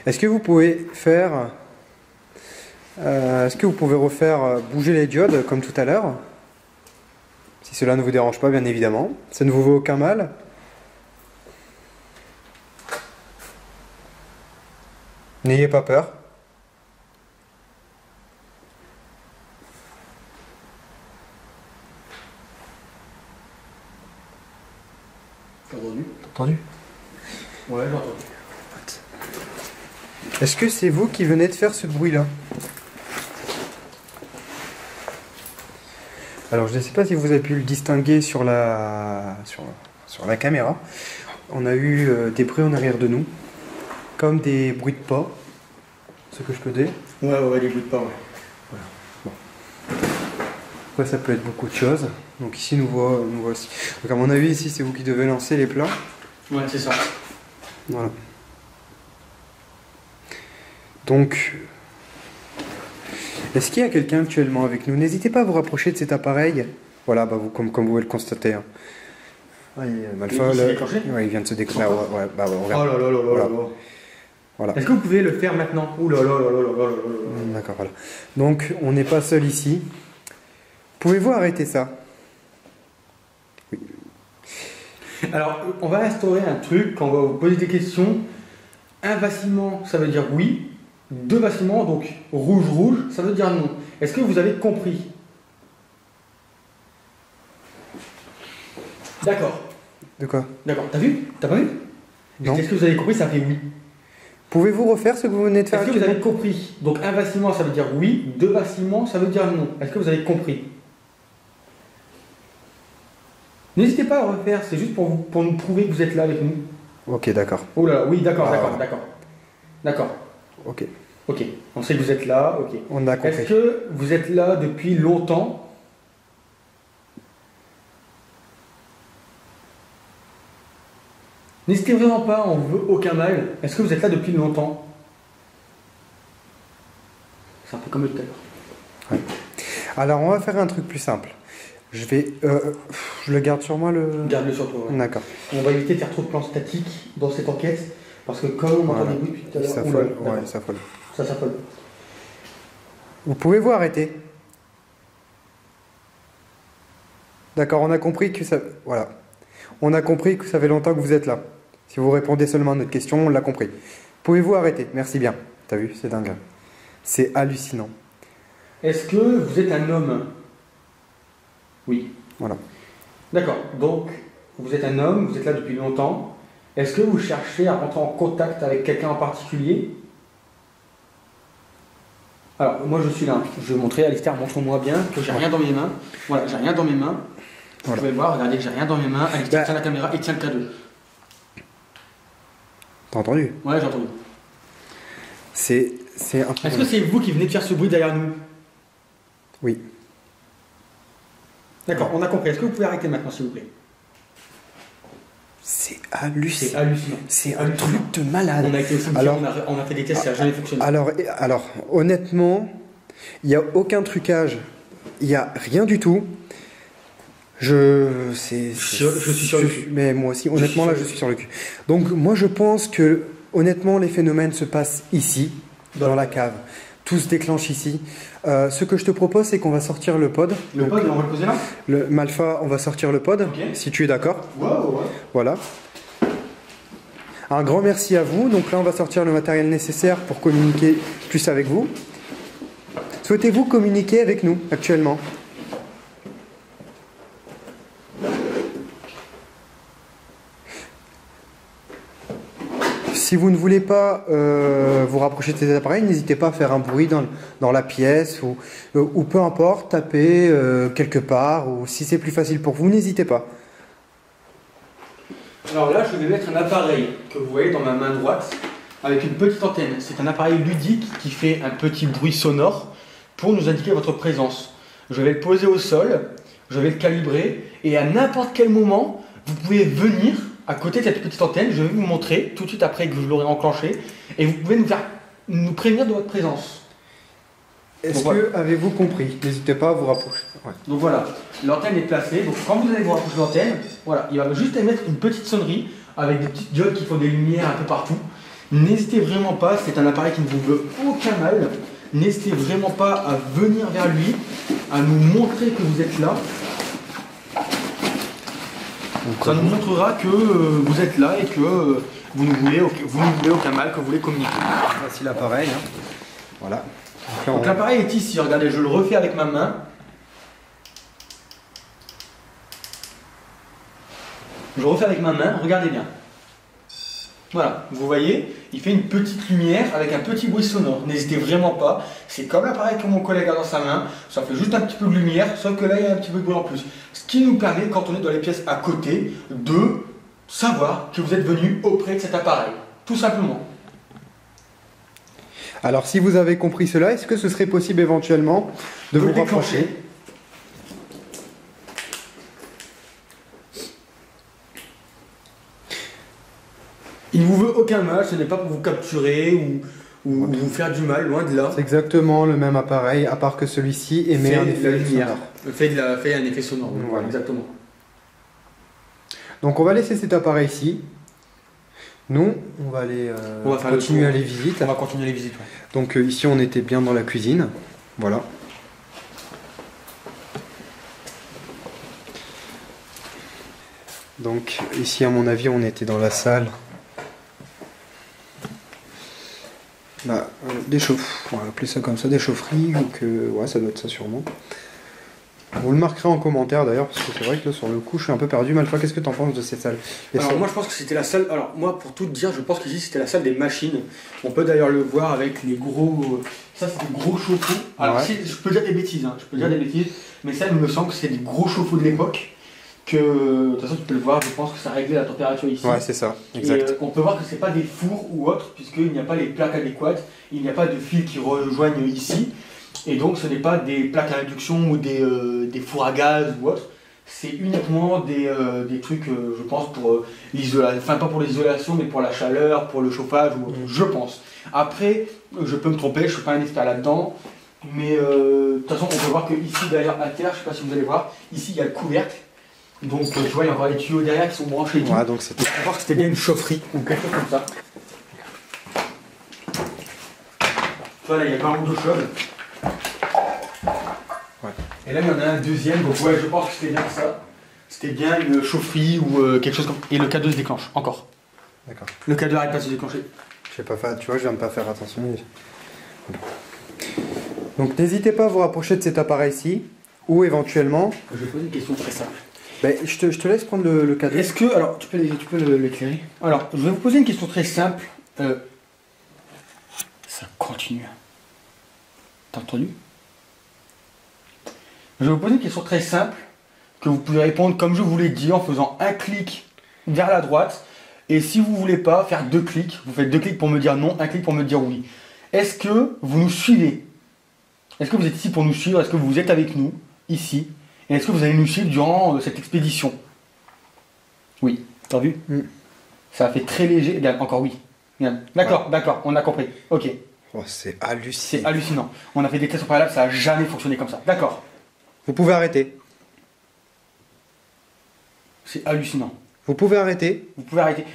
Est-ce que vous pouvez faire... est-ce que vous pouvez refaire bouger les diodes comme tout à l'heure? Si cela ne vous dérange pas, bien évidemment. Ça ne vous vaut aucun mal. N'ayez pas peur. T'as entendu? Entendu? Ouais, j'ai entendu. Est-ce que c'est vous qui venez de faire ce bruit-là? Alors, je ne sais pas si vous avez pu le distinguer sur la caméra. On a eu des bruits en arrière de nous, comme des bruits de pas. Ce que je peux dire. Ouais, des bruits de pas, ouais. Voilà. Bon. Après, ça peut être beaucoup de choses. Donc ici, nous voici. Donc à mon avis, ici, c'est vous qui devez lancer les plats. Ouais, c'est ça. Voilà. Donc, est-ce qu'il y a quelqu'un actuellement avec nous? N'hésitez pas à vous rapprocher de cet appareil. Voilà, bah vous, comme vous pouvez le constater. Hein. Ouais, Malfa, il s'est déclenché? ouais, il vient de se déclencher. Ouais, bah, Oh regarde. là là là là Voilà. là là. Voilà. Est-ce que vous pouvez le faire maintenant? Ouh là là là là là là là là. D'accord, voilà. Donc, on n'est pas seul ici. Pouvez-vous arrêter ça? Oui. Alors, on va instaurer un truc, quand on va vous poser des questions. Un vacillement, ça veut dire oui. Deux vacillements, donc rouge, ça veut dire non. Est-ce que vous avez compris? D'accord. De quoi? D'accord. T'as vu? T'as pas vu? Non. Est-ce que vous avez compris? Ça fait oui. Pouvez-vous refaire ce que vous venez de faire? Est-ce que vous avez compris? Donc un vacillement, ça veut dire oui. Deux vacillements, ça veut dire non. Est-ce que vous avez compris? N'hésitez pas à refaire, c'est juste pour nous prouver que vous êtes là avec nous. Ok, d'accord. Oh là là, oui, d'accord, Ah. d'accord. Ok. Ok, on sait que vous êtes là, ok. On a compris. Est-ce que vous êtes là depuis longtemps? N'hésitez vraiment pas, on veut aucun mal. Est-ce que vous êtes là depuis longtemps? C'est un peu comme le tout à l'heure. Alors, on va faire un truc plus simple. Je vais... je le garde sur moi, le... Garde-le sur toi. Ouais. D'accord. On va éviter de faire trop de plans statiques dans cette enquête, parce que comme on entend Voilà. des bruits depuis tout à l'heure, Ça oula, folle. d'accord. Ouais, ça folle. Ça s'appelle. Vous pouvez vous arrêter? D'accord, on a compris que ça... Voilà. On a compris que ça fait longtemps que vous êtes là. Si vous répondez seulement à notre question, on l'a compris. Pouvez-vous arrêter? Merci bien. T'as vu? C'est dingue. C'est hallucinant. Est-ce que vous êtes un homme? Oui. Voilà. D'accord. Donc, vous êtes un homme, vous êtes là depuis longtemps. Est-ce que vous cherchez à rentrer en contact avec quelqu'un en particulier? Alors, moi je suis là. Je vais montrer, Alistair, montre-moi bien que j'ai rien dans mes mains. Voilà, j'ai rien dans mes mains. Voilà. Vous pouvez voir, regardez que j'ai rien dans mes mains. Alistair Bah. tient la caméra et tient le cadeau. T'as entendu? Ouais, j'ai entendu. C'est un peu... Est-ce que c'est vous qui venez de faire ce bruit derrière nous? Oui. D'accord, on a compris. Est-ce que vous pouvez arrêter maintenant, s'il vous plaît? C'est hallucinant. C'est hallucinant. C'est un truc de malade. On a été au cimetière, Alors, on a fait des tests, ça n'a jamais fonctionné. Alors, honnêtement, il n'y a aucun trucage. Il n'y a rien du tout. Je suis sur le cul. Mais moi aussi, honnêtement, je suis sur le cul. Donc, moi, je pense que, honnêtement, les phénomènes se passent ici, dans la cave. Tout se déclenche ici. Ce que je te propose, c'est qu'on va sortir le pod. Le pod, on va le poser là? Le Malfa, on va sortir le pod, si tu es d'accord. Ouais. Voilà. Un grand merci à vous. Donc là, on va sortir le matériel nécessaire pour communiquer plus avec vous. Souhaitez-vous communiquer avec nous actuellement? Si vous ne voulez pas vous rapprocher de ces appareils, n'hésitez pas à faire un bruit dans la pièce ou peu importe, taper quelque part, ou si c'est plus facile pour vous, n'hésitez pas. Alors là, je vais mettre un appareil que vous voyez dans ma main droite avec une petite antenne. C'est un appareil ludique qui fait un petit bruit sonore pour nous indiquer votre présence. Je vais le poser au sol, je vais le calibrer et à n'importe quel moment, vous pouvez venir à côté de cette petite antenne. Je vais vous montrer tout de suite après que je l'aurai enclenché et vous pouvez nous prévenir de votre présence. Est-ce que avez-vous compris? N'hésitez pas à vous rapprocher. Ouais. Donc voilà, l'antenne est placée. Donc quand vous allez vous rapprocher de l'antenne, voilà, il va juste émettre une petite sonnerie avec des petites diodes qui font des lumières un peu partout. N'hésitez vraiment pas, c'est un appareil qui ne vous veut aucun mal. N'hésitez vraiment pas à venir vers lui, à nous montrer que vous êtes là. Ça nous montrera que vous êtes là et que vous ne voulez aucun mal, que vous voulez communiquer. Voici l'appareil. Hein. Voilà. Donc l'appareil est ici, regardez, je le refais avec ma main. Je refais avec ma main, regardez bien. Voilà, vous voyez, il fait une petite lumière avec un petit bruit sonore. N'hésitez vraiment pas, c'est comme l'appareil que mon collègue a dans sa main, ça fait juste un petit peu de lumière, sauf que là il y a un petit peu de bruit en plus. Ce qui nous permet, quand on est dans les pièces à côté, de savoir que vous êtes venu auprès de cet appareil. Tout simplement. Alors si vous avez compris cela, est-ce que ce serait possible éventuellement de vous rapprocher ? Il ne vous veut aucun mal, ce n'est pas pour vous capturer ou vous faire du mal, loin de là. C'est exactement le même appareil, à part que celui-ci émet un effet lumière. Fait un effet sonore, voilà. Exactement. Donc on va laisser cet appareil-ci. Nous, on va aller continuer les visites. On va continuer les visites, ouais. Donc ici, on était bien dans la cuisine. Voilà. Donc ici, à mon avis, on était dans la salle. Bah, on va appeler ça comme ça, des chaufferies, donc ouais, ça doit être ça sûrement. Vous le marquerez en commentaire d'ailleurs, parce que c'est vrai que là, sur le coup, je suis un peu perdu. Malfa, qu'est-ce que tu en penses de cette salle? Alors moi, je pense que c'était la salle, alors moi, pour tout dire, je pense qu'ici, c'était la salle des machines. On peut d'ailleurs le voir avec les gros, ça c'est des gros chauffe-eau. Alors ouais. Je peux dire des bêtises, hein. Je peux dire des bêtises, mais ça, il me semble que c'est des gros chauffe-eau de l'époque. Que de toute façon tu peux le voir, je pense que ça réglait la température ici. Ouais, c'est ça, exact. Et on peut voir que c'est pas des fours ou autres, puisqu'il n'y a pas les plaques adéquates, il n'y a pas de fils qui rejoignent ici, et donc ce n'est pas des plaques à réduction ou des fours à gaz ou autres, c'est uniquement des trucs, je pense, pour l'isolation, enfin pas pour l'isolation, mais pour la chaleur, pour le chauffage, ou autre, je pense. Après, je peux me tromper, je ne suis pas un expert là-dedans, mais de toute façon on peut voir que ici derrière à terre, je ne sais pas si vous allez voir, ici il y a le couvercle. Donc tu vois, il y a encore les tuyaux derrière qui sont branchés et tout. Ouais, donc c'était... On va voir que c'était bien une chaufferie ou quelque chose comme ça. Tu vois, là il y a pas mal d'eau chaude. Ouais. Et là il y en a un deuxième, donc ouais, je pense que c'était bien ça. C'était bien une chaufferie ou quelque chose comme... Et le K2 se déclenche, encore. D'accord. Le K2 arrête pas de se déclencher. Je sais pas faire, tu vois, je viens de pas faire attention. Donc n'hésitez pas à vous rapprocher de cet appareil-ci, ou éventuellement... Je vais poser une question très simple. Ben, je te laisse prendre le cadeau. Est-ce que... Alors, tu peux l'éclairer? Alors, je vais vous poser une question très simple. Ça continue. T'as entendu? Je vais vous poser une question très simple que vous pouvez répondre comme je vous l'ai dit en faisant un clic vers la droite. Et si vous voulez pas faire 2 clics, vous faites 2 clics pour me dire non, un clic pour me dire oui. Est-ce que vous nous suivez? Est-ce que vous êtes ici pour nous suivre? Est-ce que vous êtes avec nous, ici? Et est-ce que vous allez nous suivre durant cette expédition? Oui, t'as vu? Ça a fait très léger. Regarde, encore oui. D'accord, d'accord, on a compris. Ok. Oh, c'est hallucinant. C'est hallucinant. On a fait des tests au préalable, ça n'a jamais fonctionné comme ça. D'accord. Vous pouvez arrêter. C'est hallucinant. Vous pouvez arrêter. Vous pouvez arrêter.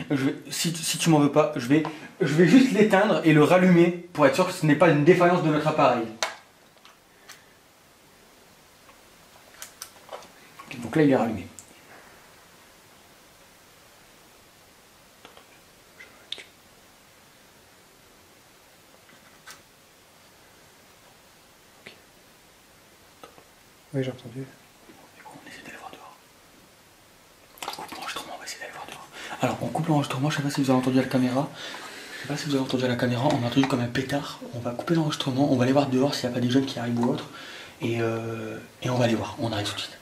Si tu m'en veux pas, je vais juste l'éteindre et le rallumer pour être sûr que ce n'est pas une défaillance de notre appareil. Donc là, il est rallumé. Oui, j'ai entendu. On essaie d'aller voir dehors. On coupe l'enregistrement, on va essayer d'aller voir dehors. Alors, on coupe l'enregistrement, je sais pas si vous avez entendu à la caméra. Je sais pas si vous avez entendu à la caméra, on a entendu comme un pétard. On va couper l'enregistrement, on va aller voir dehors s'il n'y a pas des jeunes qui arrivent ou autre. Et on va aller voir, on arrive tout de suite.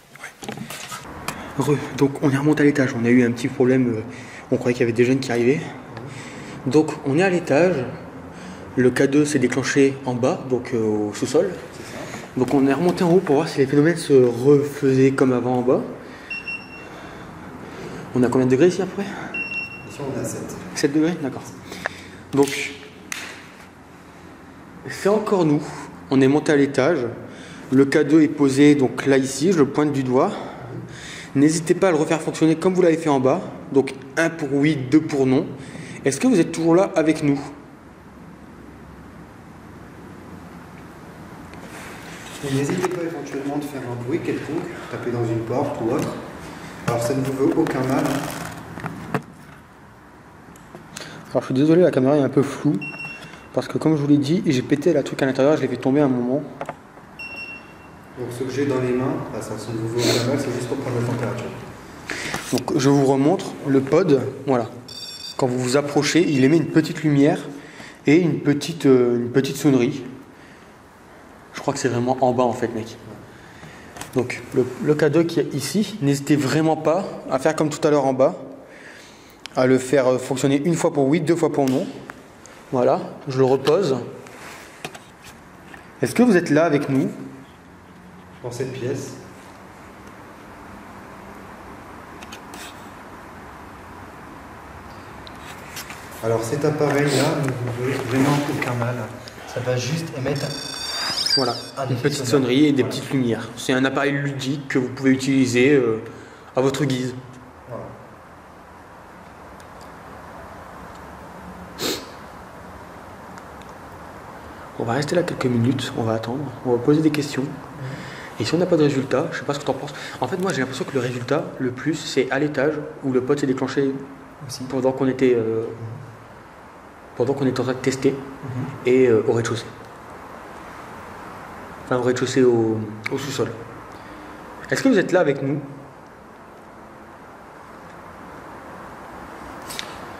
Donc on est remonté à l'étage, on a eu un petit problème, on croyait qu'il y avait des jeunes qui arrivaient. Donc on est à l'étage, le K2 s'est déclenché en bas, donc au sous-sol. Donc on est remonté en haut pour voir si les phénomènes se refaisaient comme avant en bas. On a combien de degrés ici après? Ici on a 7. 7 degrés, d'accord. Donc c'est encore nous, on est monté à l'étage, le K2 est posé donc là ici, je le pointe du doigt. N'hésitez pas à le refaire fonctionner comme vous l'avez fait en bas. Donc 1 pour oui, 2 pour non. Est-ce que vous êtes toujours là avec nous? Et n'hésitez pas éventuellement de faire un bruit quelconque, taper dans une porte ou autre. Alors ça ne vous veut aucun mal. Alors je suis désolé, la caméra est un peu floue. Parce que comme je vous l'ai dit, j'ai pété la truc à l'intérieur, je l'ai fait tomber à un moment. Donc ce que j'ai dans les mains, ça ne vous vaut aucun mal, c'est juste pour prendre la température. Donc je vous remontre le pod, voilà. Quand vous vous approchez, il émet une petite lumière et une petite sonnerie. Je crois que c'est vraiment en bas en fait, mec. Donc le K2 qui est ici, n'hésitez vraiment pas à faire comme tout à l'heure en bas, à le faire fonctionner 1 fois pour oui, 2 fois pour non. Voilà, je le repose. Est-ce que vous êtes là avec nous? Dans cette pièce. Alors cet appareil-là ne vous veut vraiment aucun mal. Ça va juste émettre voilà, une petite sonnerie et des petites lumières. C'est un appareil ludique que vous pouvez utiliser à votre guise. Voilà. On va rester là quelques minutes, on va attendre, on va poser des questions. Et si on n'a pas de résultat, je sais pas ce que tu en penses. En fait, moi j'ai l'impression que le résultat, le plus, c'est à l'étage où le pod s'est déclenché aussi pendant qu'on était, en train de tester et au rez-de-chaussée. Enfin, au rez-de-chaussée au sous-sol. Est-ce que vous êtes là avec nous?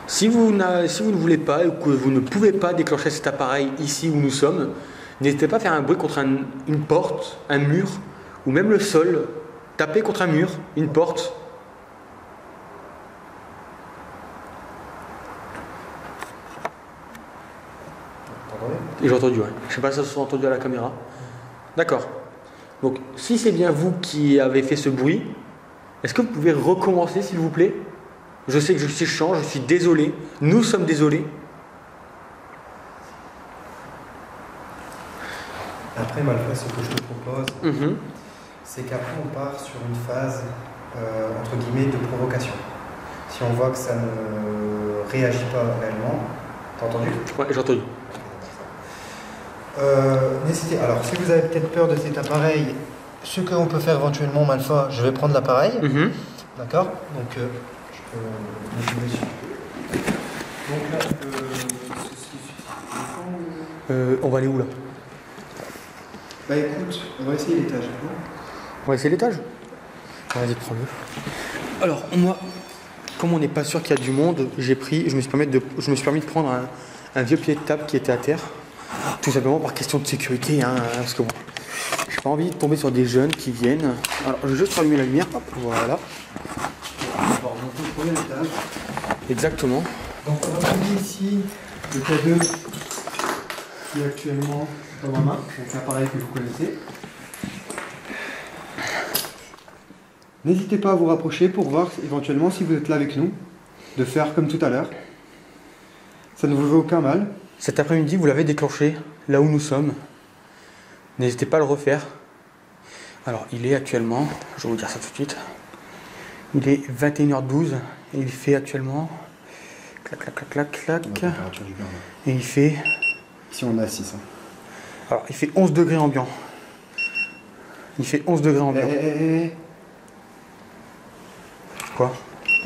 Si vous ne voulez pas ou que vous ne pouvez pas déclencher cet appareil ici où nous sommes, n'hésitez pas à faire un bruit contre une porte, un mur, ou même le sol. Tapez contre un mur, une porte. Et j'ai entendu, ouais. Je sais pas si ça se soit entendu à la caméra. D'accord. Donc, si c'est bien vous qui avez fait ce bruit, est-ce que vous pouvez recommencer, s'il vous plaît? Je sais que je suis chiant, je suis désolé. Nous sommes désolés. Après, Malfa, ce que je te propose, c'est qu'après on part sur une phase, entre guillemets, de provocation. Si on voit que ça ne réagit pas réellement, t'as entendu? Ouais, j'ai entendu. N'hésitez. Alors, si vous avez peut-être peur de cet appareil, ce qu'on peut faire éventuellement, Malfa, je vais prendre l'appareil. D'accord? Donc, je peux me dessus. Donc là, on va aller où là? bah écoute, on va essayer l'étage. On va essayer l'étage? Vas-y, prends-le. Alors, moi, comme on n'est pas sûr qu'il y a du monde, je me suis permis de prendre un vieux pied de table qui était à terre. Tout simplement par question de sécurité, hein, parce que bon, j'ai pas envie de tomber sur des jeunes qui viennent. Alors, je vais juste rallumer la lumière, hop, voilà. On va remonter au premier étage. Exactement. Donc on va prendre ici le K2 qui est actuellement dans ma main, donc l'appareil que vous connaissez. N'hésitez pas à vous rapprocher pour voir éventuellement si vous êtes là avec nous, de faire comme tout à l'heure. Ça ne vous fait aucun mal. Cet après-midi, vous l'avez déclenché là où nous sommes. N'hésitez pas à le refaire. Alors, il est actuellement, je vais vous dire ça tout de suite, il est 21h12 et il fait actuellement, clac, clac, clac, clac, clac, et il fait, Si on est à 6. alors, il fait 11 degrés ambiant. Il fait 11 degrés ambiant. Quoi?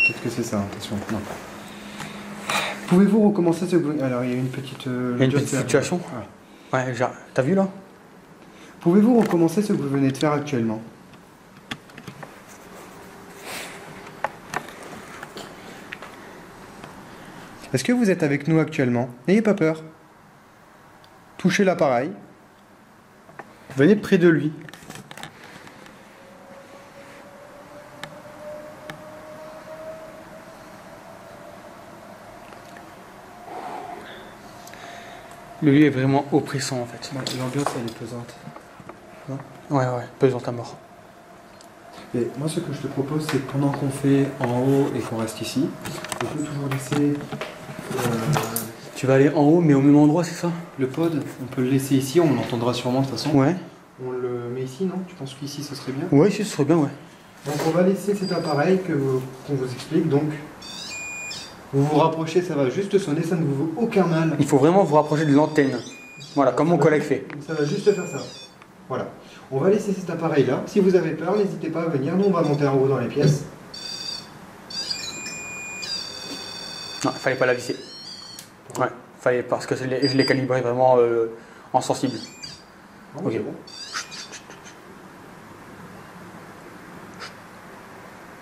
Qu'est-ce que c'est ça? Attention. Non. Pouvez-vous recommencer ce... Alors, il y a une petite... Il y a une petite situation. Ouais, t'as vu là? Pouvez-vous recommencer ce que vous venez de faire actuellement? Est-ce que vous êtes avec nous actuellement? N'ayez pas peur. Touchez l'appareil. Venez près de lui. Le lieu est vraiment oppressant en fait. L'ambiance elle est pesante. Ouais, pesante à mort. Et moi ce que je te propose c'est que pendant qu'on fait en haut et qu'on reste ici, on peut toujours laisser Tu vas aller en haut mais au même endroit, c'est ça? le pod, on peut le laisser ici, on l'entendra sûrement de toute façon. Ouais. On le met ici, non? Tu penses qu'ici ce serait bien? Ouais, ici ce serait bien, ouais. Donc on va laisser cet appareil qu'on vous explique. Donc vous vous rapprochez, ça va juste sonner, ça ne vous vaut aucun mal. Il faut vraiment vous rapprocher de l'antenne. Voilà, comme mon collègue fait. Ça va juste faire ça. Voilà. On va laisser cet appareil là. Si vous avez peur, n'hésitez pas à venir. Nous on va monter en haut dans les pièces. Non, il fallait pas la visser. Ouais, fallait parce que je l'ai calibré vraiment en sensible. Non, ok. c'est bon.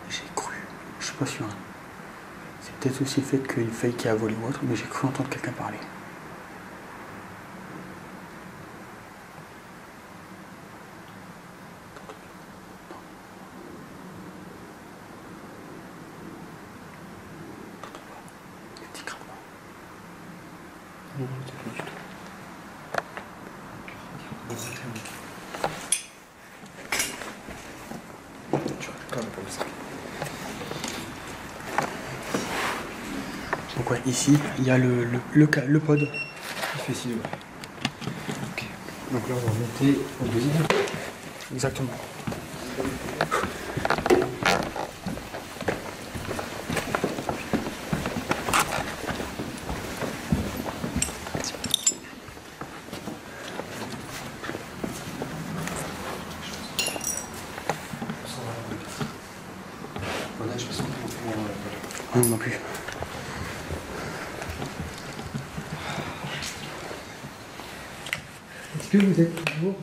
J'ai cru, je suis pas sûr. Hein. C'est peut-être aussi le fait qu'il faille qu'il y a volé ou autre, mais j'ai cru entendre quelqu'un parler. Petit crabe. Non, c'est pas du tout. Donc ouais, ici, il y a le pod. Il fait 6 degrés. Ok. Donc là on va monter au deuxième. Exactement. Voilà, je pense qu'on Non, non plus. Est-ce que vous êtes toujours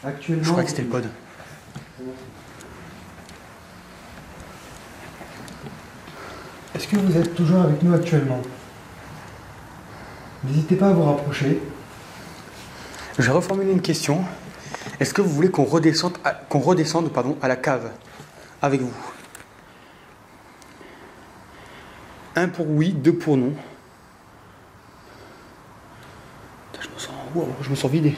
actuellement... Je crois que c'était le pod. Est-ce que vous êtes toujours avec nous actuellement? N'hésitez pas à vous rapprocher. J'ai reformulé une question. Est-ce que vous voulez qu'on redescende, à la cave avec vous? 1 pour oui, 2 pour non. Putain, je me sens vidé.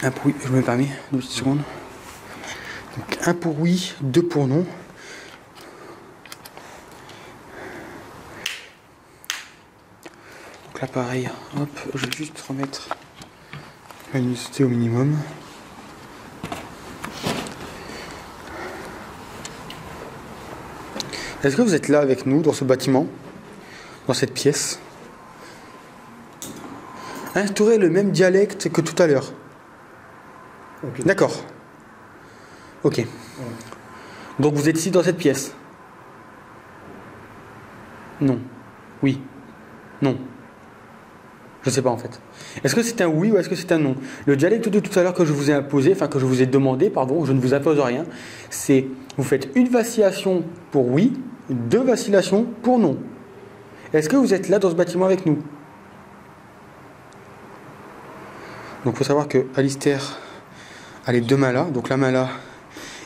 Un pour oui, je me permets, 2 petites secondes. Donc 1 pour oui, 2 pour non. Donc là pareil, hop, je vais juste remettre la luminosité au minimum. Est-ce que vous êtes là avec nous dans ce bâtiment, dans cette pièce? Instaurez le même dialecte que tout à l'heure. Okay. D'accord. Ok. Donc vous êtes ici dans cette pièce? Non. Oui. Non. Je sais pas en fait. Est-ce que c'est un oui ou est-ce que c'est un non? Le dialecte de tout à l'heure que je vous ai imposé, enfin que je vous ai demandé, pardon, je ne vous impose rien, c'est vous faites une vacillation pour oui, 2 vacillations pour non. Est-ce que vous êtes là dans ce bâtiment avec nous? Donc il faut savoir que Alistair a les deux mains là, donc la main là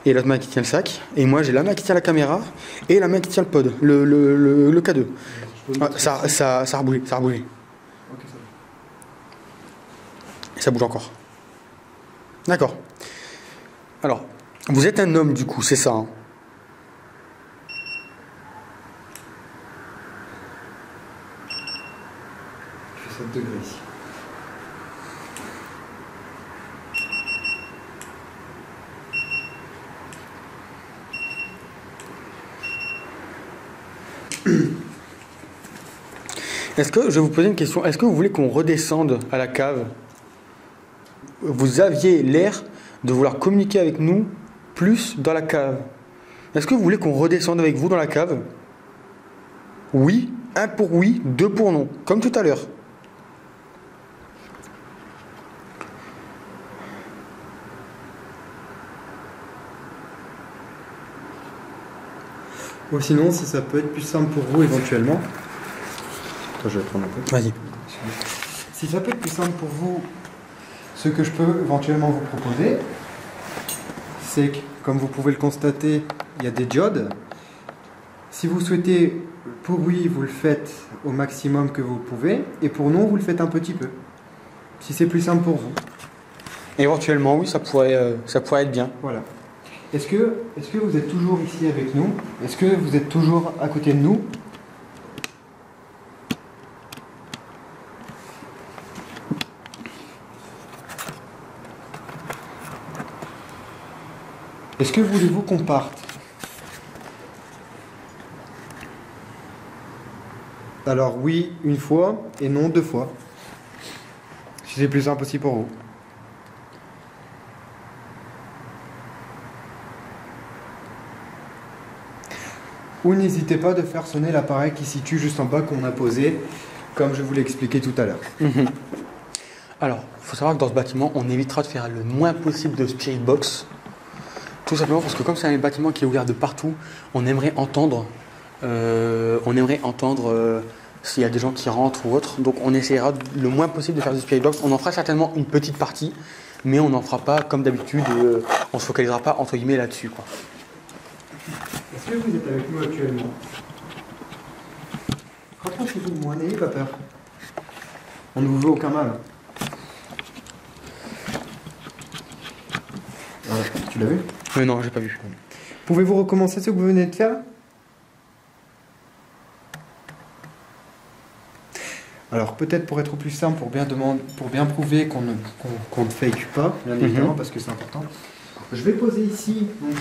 et l'autre main qui tient le sac. Et moi j'ai la main qui tient la caméra et la main qui tient le pod, le K2. Ah, ça a rebougé, ça a rebougé. Ok, ça va. Et ça bouge encore. D'accord. Alors, vous êtes un homme du coup, c'est ça, hein? Je fais 7 degrés ici. Est-ce que, je vais vous poser une question, est-ce que vous voulez qu'on redescende à la cave? Vous aviez l'air de vouloir communiquer avec nous plus dans la cave. Est-ce que vous voulez qu'on redescende avec vous dans la cave? Oui, 1 pour oui, 2 pour non, comme tout à l'heure. Ou sinon, si ça peut être plus simple pour vous éventuellement. Attends, je vais prendre un peu. Vas-y. Si ça peut être plus simple pour vous, ce que je peux éventuellement vous proposer, c'est que, comme vous pouvez le constater, il y a des diodes. Si vous souhaitez, pour oui, vous le faites au maximum que vous pouvez, et pour non, vous le faites un petit peu. Si c'est plus simple pour vous. Éventuellement, oui, ça pourrait être bien. Voilà. Est-ce que vous êtes toujours ici avec nous? Est-ce que vous êtes toujours à côté de nous? Est-ce que voulez-vous qu'on parte? Alors oui, une fois, et non 2 fois. Si c'est plus simple aussi pour vous. Ou n'hésitez pas de faire sonner l'appareil qui se situe juste en bas qu'on a posé, comme je vous l'ai expliqué tout à l'heure. Alors, il faut savoir que dans ce bâtiment, on évitera de faire le moins possible de spirit box. Tout simplement parce que comme c'est un bâtiment qui est ouvert de partout, on aimerait entendre, s'il y a des gens qui rentrent ou autre. Donc on essaiera le moins possible de faire du spirit box. On en fera certainement une petite partie, mais on n'en fera pas comme d'habitude. On se focalisera pas entre guillemets là-dessus, quoi. Est-ce que vous êtes avec nous actuellement? Rapprochez-vous de moi, n'ayez pas peur. On ne vous veut aucun mal. Voilà, tu l'as vu? Non, j'ai pas vu. Pouvez-vous recommencer ce que vous venez de faire? Alors peut-être pour être plus simple, pour bien prouver qu'on ne fake pas, bien évidemment, parce que c'est important. Je vais poser ici donc,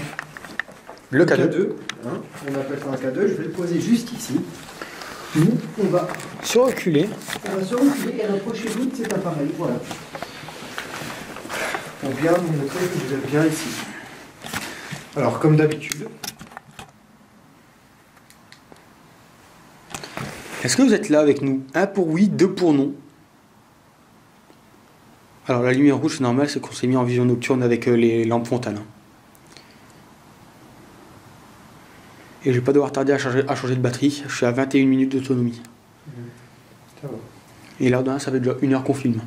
Le K2. Hein, on appelle ça un K2, je vais le poser juste ici. Nous, on va Se reculer. se reculer et rapprocher-vous de cet appareil, voilà. Pour bien vous montrer que vous êtes bien ici. Alors comme d'habitude. Est-ce que vous êtes là avec nous? 1 pour oui, 2 pour non. Alors la lumière rouge, c'est normal, c'est qu'on s'est mis en vision nocturne avec les lampes Fontane. Et je vais pas devoir tarder à changer de batterie. Je suis à 21 minutes d'autonomie. Ça va. Et là, ça fait déjà 1 heure qu'on filme.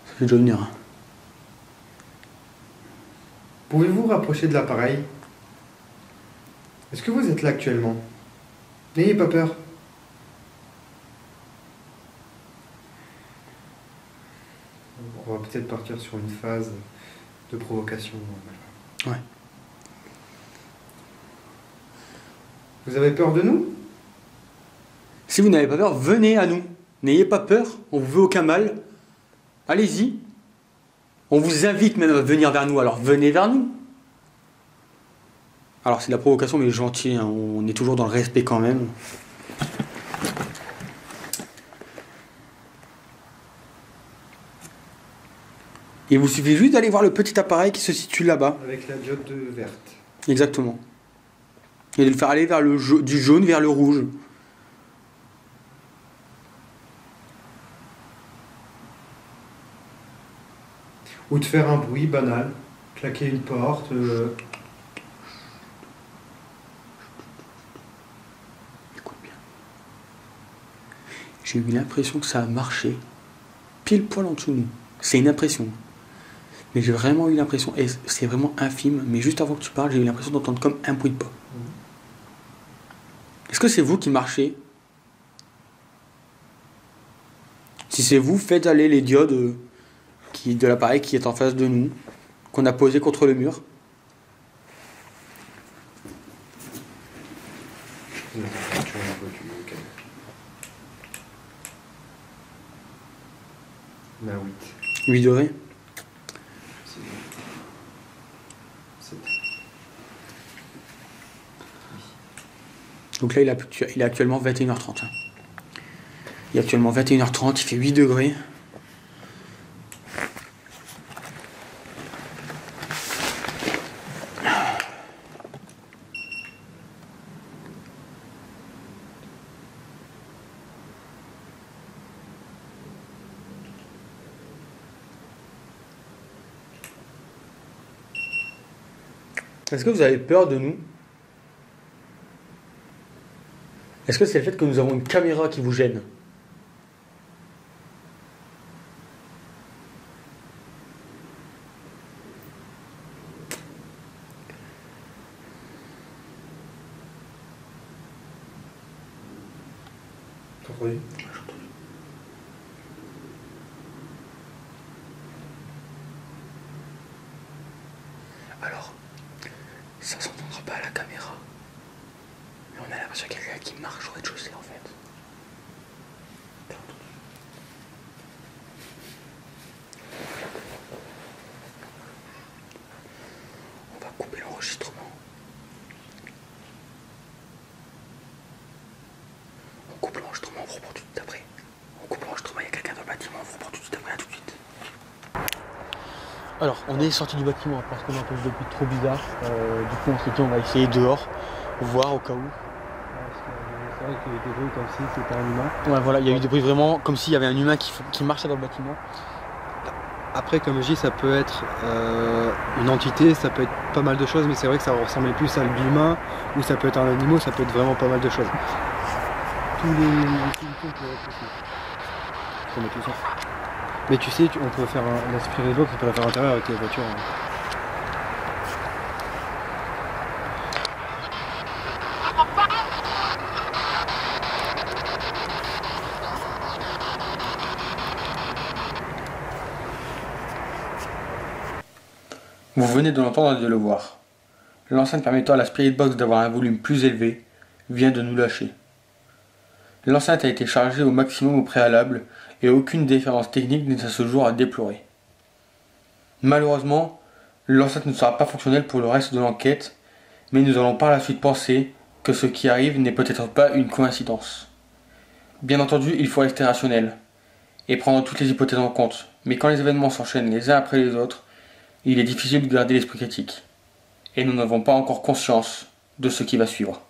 Ça fait déjà 1 heure. Pouvez-vous vous rapprocher de l'appareil? Est-ce que vous êtes là actuellement? N'ayez pas peur. On va peut-être partir sur une phase de provocation. Ouais. Vous avez peur de nous? Si vous n'avez pas peur, venez à nous. N'ayez pas peur, on vous veut aucun mal. Allez-y. On vous invite même à venir vers nous, alors venez vers nous. Alors c'est de la provocation mais gentil, hein. On est toujours dans le respect quand même. Il vous suffit juste d'aller voir le petit appareil qui se situe là-bas. Avec la diode verte. Exactement. Et de le faire aller vers du jaune vers le rouge. Ou de faire un bruit banal. Claquer une porte. Écoute bien. J'ai eu l'impression que ça a marché. pile poil en dessous de nous. C'est une impression. Mais j'ai vraiment eu l'impression, et c'est vraiment infime, mais juste avant que tu parles, j'ai eu l'impression d'entendre comme un bruit de pas. Est-ce que c'est vous qui marchez? Si c'est vous, faites aller les diodes de l'appareil qui est en face de nous, qu'on a posé contre le mur. Bah 8 degrés. Donc là, il est actuellement 21h30. Hein. Il est actuellement 21h30, il fait 8 degrés. Est-ce que vous avez peur de nous? Est-ce que c'est le fait que nous avons une caméra qui vous gêne? Oui. Alors, ça s'entendra pas à la caméra. Mais on a l'impression qu'il y a quelqu'un qui marche au rez-de-chaussée en fait. On va couper l'enregistrement. On coupe l'enregistrement, on vous reprend tout de suite après. On coupe l'enregistrement, il y a quelqu'un dans le bâtiment, on vous reprend tout de suite après, à tout de suite. Alors, on est sorti du bâtiment parce qu'on a entendu des bruits trop bizarres. Du coup, on s'est dit on va essayer dehors, voir au cas où. C'est vrai qu'il y a eu des bruits comme si c'était un humain. Ouais, voilà, il y a eu des bruits vraiment comme s'il y avait un humain qui marchait dans le bâtiment. Après, comme je dis, ça peut être une entité, ça peut être pas mal de choses, mais c'est vrai que ça ressemblait plus à l'humain, ou ça peut être un animal, ça peut être vraiment pas mal de choses. Tous les solutions peuvent être possibles. On met tout ça. Mais tu sais, on peut faire un aspirer box, on peut la faire à l'intérieur avec les voitures. Hein. Vous venez de l'entendre et de le voir. L'enceinte permettant à la Spirit Box d'avoir un volume plus élevé vient de nous lâcher. L'enceinte a été chargée au maximum au préalable et aucune différence technique n'est à ce jour à déplorer. Malheureusement, l'enceinte ne sera pas fonctionnelle pour le reste de l'enquête, mais nous allons par la suite penser que ce qui arrive n'est peut-être pas une coïncidence. Bien entendu, il faut rester rationnel et prendre toutes les hypothèses en compte, mais quand les événements s'enchaînent les uns après les autres, il est difficile de garder l'esprit critique. Et nous n'avons pas encore conscience de ce qui va suivre.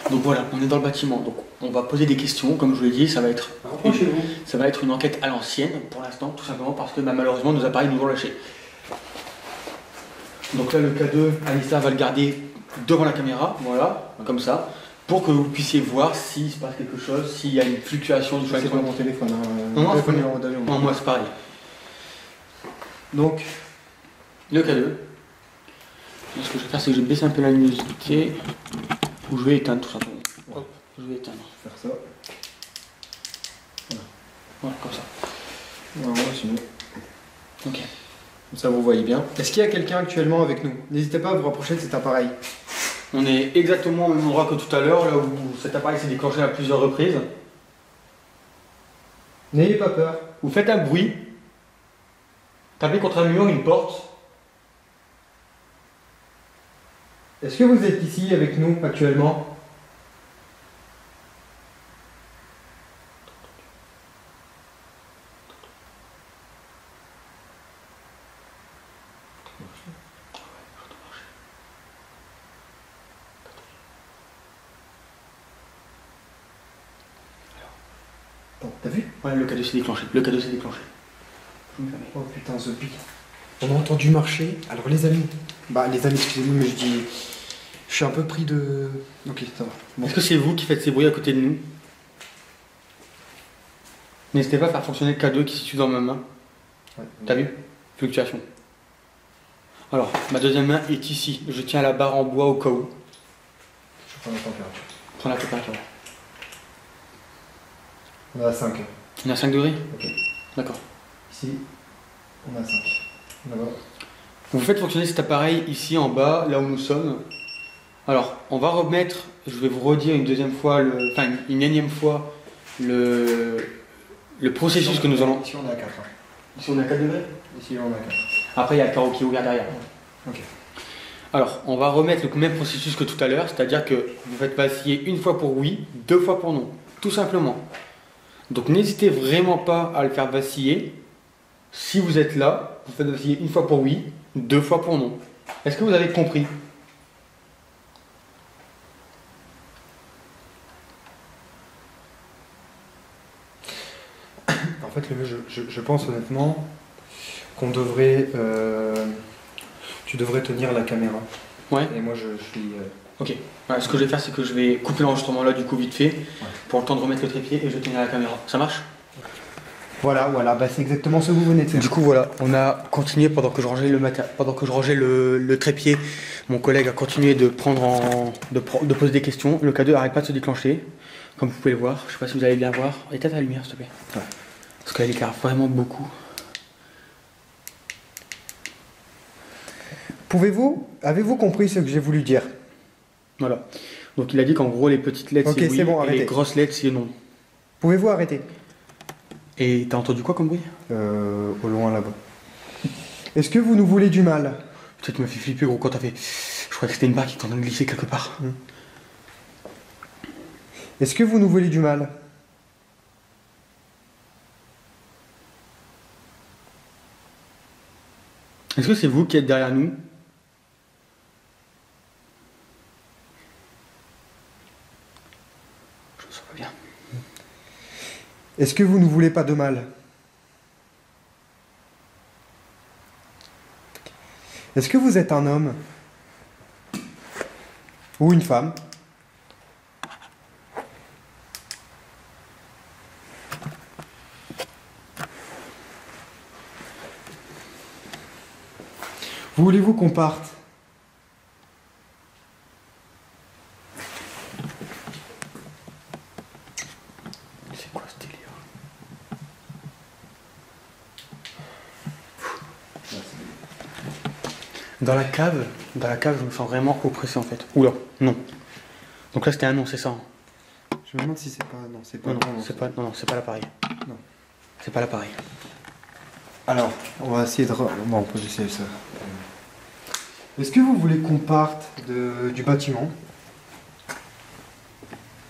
Donc voilà, on est dans le bâtiment, donc on va poser des questions, comme je vous l'ai dit, ça va être une enquête à l'ancienne pour l'instant, tout simplement parce que malheureusement nos appareils nous ont lâchés. Donc là le K2, Anissa va le garder devant la caméra, voilà, comme ça, pour que vous puissiez voir s'il se passe quelque chose, s'il y a une fluctuation du C'est pas mon téléphone, hein. Non, téléphone numéro d'avion. Non, moi c'est pareil. Donc, le K2. Ce que je vais faire, c'est que je vais baisser un peu la luminosité. Ou je vais éteindre tout simplement. Hop, je vais éteindre. faire ça. Voilà, comme ça. Voilà, sinon. Ok. Comme ça, vous voyez bien. Est-ce qu'il y a quelqu'un actuellement avec nous? N'hésitez pas à vous rapprocher de cet appareil. On est exactement au même endroit que tout à l'heure, là où cet appareil s'est déclenché à plusieurs reprises. N'ayez pas peur. Vous faites un bruit. Tapez contre un mur, une porte. Est-ce que vous êtes ici avec nous actuellement? T'as vu? Ouais, le K2 s'est déclenché. Le K2 s'est déclenché. Oh putain, The Big. On a entendu marcher. Alors les amis. Bah les amis, excusez-moi, mais je dis. Je suis un peu pris de. Ok, ça va. Bon. Est-ce que c'est vous qui faites ces bruits à côté de nous? N'hésitez pas à faire fonctionner le K2 qui se situe dans ma main. Ouais. T'as vu? Fluctuation. Alors, ma deuxième main est ici. Je tiens la barre en bois au cas où. Je prends la température. Prends la température. On est à 5. On est à 5 degrés? Ok. D'accord. Ici, on est à 5. Là-bas. Vous faites fonctionner cet appareil ici en bas, là où nous sommes. Alors, on va remettre, je vais vous redire une deuxième fois, enfin une énième fois, le processus que nous allons... Ici, on est à 4. Ici on est à 4 degrés? Ici, on est à 4. Après, il y a le carreau qui est ouvert derrière. Ok. Alors, on va remettre le même processus que tout à l'heure, c'est-à-dire que vous faites vaciller une fois pour oui, 2 fois pour non, tout simplement. Donc n'hésitez vraiment pas à le faire vaciller. Si vous êtes là, vous faites vaciller une fois pour oui, 2 fois pour non. Est-ce que vous avez compris? En fait, je pense honnêtement qu'on devrait... tu devrais tenir la caméra. Ouais. Et moi, je suis... Ok. Ouais, ce que je vais faire, c'est que je vais couper l'enregistrement là, du coup, vite fait, pour le temps de remettre le trépied et je tenir la caméra. Ça marche? Voilà, bah, c'est exactement ce que vous venez de faire. Du coup, voilà, on a continué pendant que je rangeais le trépied. Mon collègue a continué de de poser des questions. Le K2 n'arrête pas de se déclencher, comme vous pouvez le voir. Je sais pas si vous allez bien voir. Éteins ta lumière, s'il te plaît. Ouais. Parce qu'elle éclaire vraiment beaucoup. Avez-vous compris ce que j'ai voulu dire? Voilà. Donc il a dit qu'en gros, les petites lettres, Ok, c'est oui, c'est bon, et arrêtez. les grosses lettres, c'est non. Pouvez-vous arrêter? Et t'as entendu quoi comme bruit? Au loin là-bas. Est-ce que vous nous voulez du mal? Peut-être m'a fait flipper, gros, quand t'as fait... Je croyais que c'était une barre qui était en train de glisser quelque part. Est-ce que vous nous voulez du mal? Est-ce que c'est vous qui êtes derrière nous? Je me sens pas bien. Est-ce que vous ne voulez pas de mal? Est-ce que vous êtes un homme? Ou une femme? Voulez-vous qu'on parte? C'est quoi ce délire? Dans la cave, je me sens vraiment oppressé en fait. Oula, non. Donc là c'était un non, c'est ça. Hein. Je me demande si c'est pas... Non, c'est pas... Non, non, c'est pas l'appareil. Non. C'est pas l'appareil. Alors, on va essayer de... Bon, on peut essayer ça. Est-ce que vous voulez qu'on parte du bâtiment?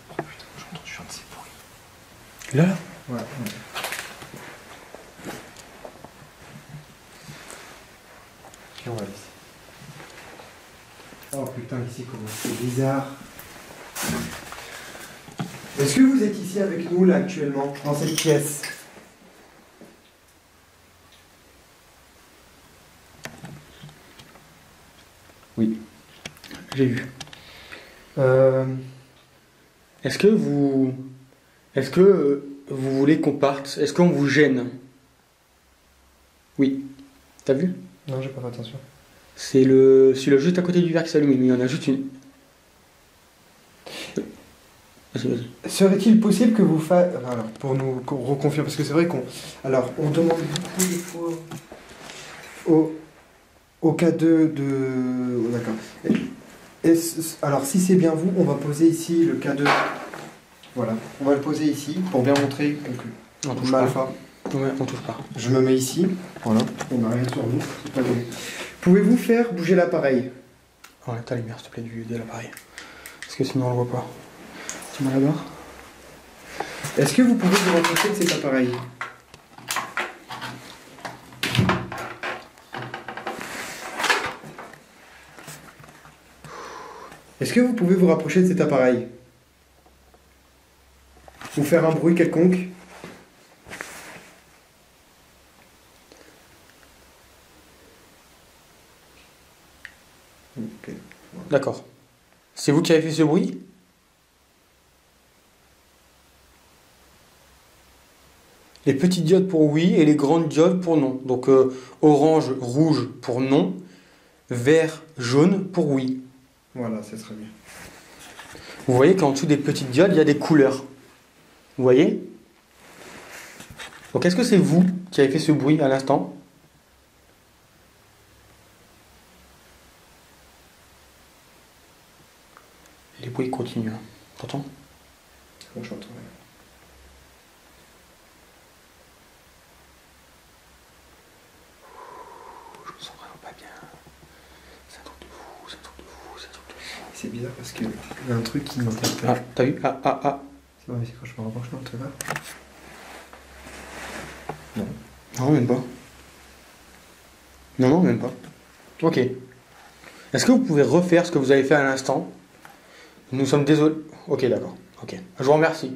Oh putain, j'ai entendu un de ces bruits. Là? Ouais. Et on va laisser. Oh putain, ici, comment c'est bizarre. Est-ce que vous êtes ici avec nous, là, actuellement, dans cette pièce? Oui. J'ai eu. Est-ce que vous voulez qu'on parte? Est-ce qu'on vous gêne? Oui. T'as vu? Non, j'ai pas fait attention. C'est celui-là juste à côté du verre qui s'allume, mais il y en a juste une. Vas-y. Serait-il possible que vous fassiez... Alors, pour nous reconfirmer, parce que c'est vrai qu'on... Alors, on demande beaucoup de fois au cas de... Oh, d'accord. Alors, si c'est bien vous, on va poser ici le cas de... Voilà, on va le poser ici pour bien montrer que... On touche Alpha. pas. Ouais, on touche pas. Je me mets ici, voilà, on n'a rien sur nous, c'est pas donné. Pouvez-vous faire bouger l'appareil? Enlève ta lumière, s'il te plaît, de l'appareil. Parce que sinon on le voit pas. Tu m'as la barre? Est-ce que vous pouvez vous rapprocher de cet appareil? Est-ce que vous pouvez vous rapprocher de cet appareil? Ou faire un bruit quelconque? Ok. D'accord. C'est vous qui avez fait ce bruit? Les petites diodes pour oui et les grandes diodes pour non. Donc orange, rouge pour non, vert, jaune pour oui. Voilà, c'est très bien. Vous voyez qu'en dessous des petites diodes, il y a des couleurs. Vous voyez? Donc est-ce que c'est vous qui avez fait ce bruit à l'instant? Les bruits continuent. Hein. T'entends? Moi, j'entends. Je me sens vraiment pas bien. C'est un truc de fou, c'est un truc de fou, c'est un truc de fou. C'est bizarre parce qu'il y a un truc qui m'interpelle. Ah, t'as vu? Ah. C'est vrai, c'est quand je me rapproche là, tu vois. Non. Non, même pas. Non, même pas. Ok. Est-ce que vous pouvez refaire ce que vous avez fait à l'instant? Nous sommes désolés. Ok, d'accord. Ok. Je vous remercie.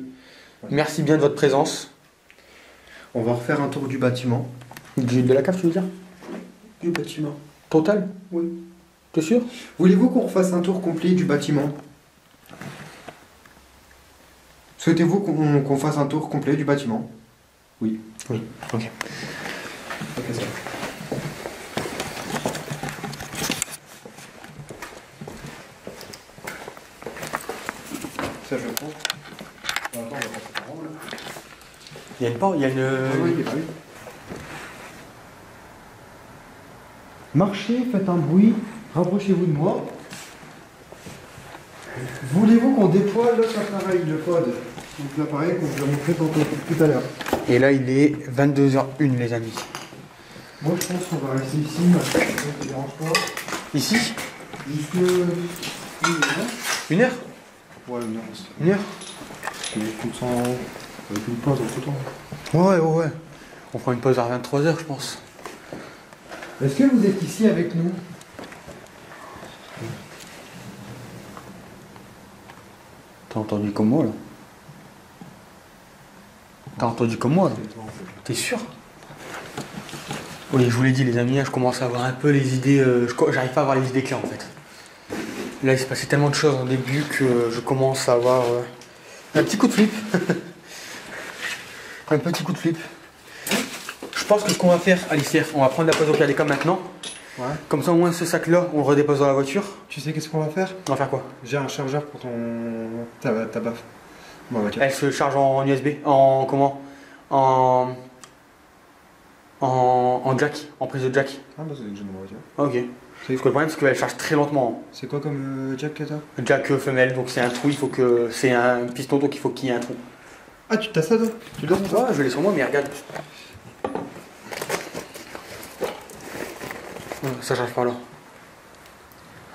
Ouais. Merci bien de votre présence. On va refaire un tour du bâtiment. De la cave, tu veux dire? Du bâtiment. Total? Oui. T'es sûr? Voulez-vous qu'on refasse un tour complet du bâtiment? Souhaitez-vous qu'on fasse un tour complet du bâtiment? Oui. Oui. Ok. Ok, ça. Ça, je prends. On va passer par là. Il y a une porte, il y a une. Oui, oui. Marchez, faites un bruit, rapprochez-vous de moi. Voulez-vous qu'on déploie l'autre appareil, le pod? Donc l'appareil qu'on vous a montré tout à l'heure. Et là, il est 22h01, les amis. Moi, je pense qu'on va rester ici, ça ne dérange pas. Ici? Jusque... Une heure? Ouais, une heure. Une heure? Comme ça, avec une pause en tout temps. Ouais. On fera une pause à 23h, je pense. Est-ce que vous êtes ici avec nous? T'as entendu comme moi, là? T'as entendu comme moi, là? T'es sûr? Oui, je vous l'ai dit, les amis, je commence à avoir un peu les idées... j'arrive pas à avoir les idées claires, en fait. Là, il s'est passé tellement de choses au début que je commence à avoir... un petit coup de flip. Un petit coup de flip. Je pense que ce qu'on va faire, Alistair, on va prendre la pause au pied comme maintenant. Ouais. Comme ça, au moins, ce sac-là, on le redépose dans la voiture. Tu sais qu'est-ce qu'on va faire? On va faire quoi? J'ai un chargeur pour ta baffe. Bon, bah, Elle se charge en USB, en comment? En jack, en prise de jack. Ah bah c'est déjà dans ma voiture. Ok. Parce que le problème c'est qu'elle charge très lentement. C'est quoi comme jack que t'as? Jack femelle, donc c'est un trou, il faut que. C'est un piston, donc il faut qu'il y ait un trou. Ah tu t'as ça toi? Tu l'as ça? Ouais, je l'ai sur moi, mais regarde. Ça charge pas là.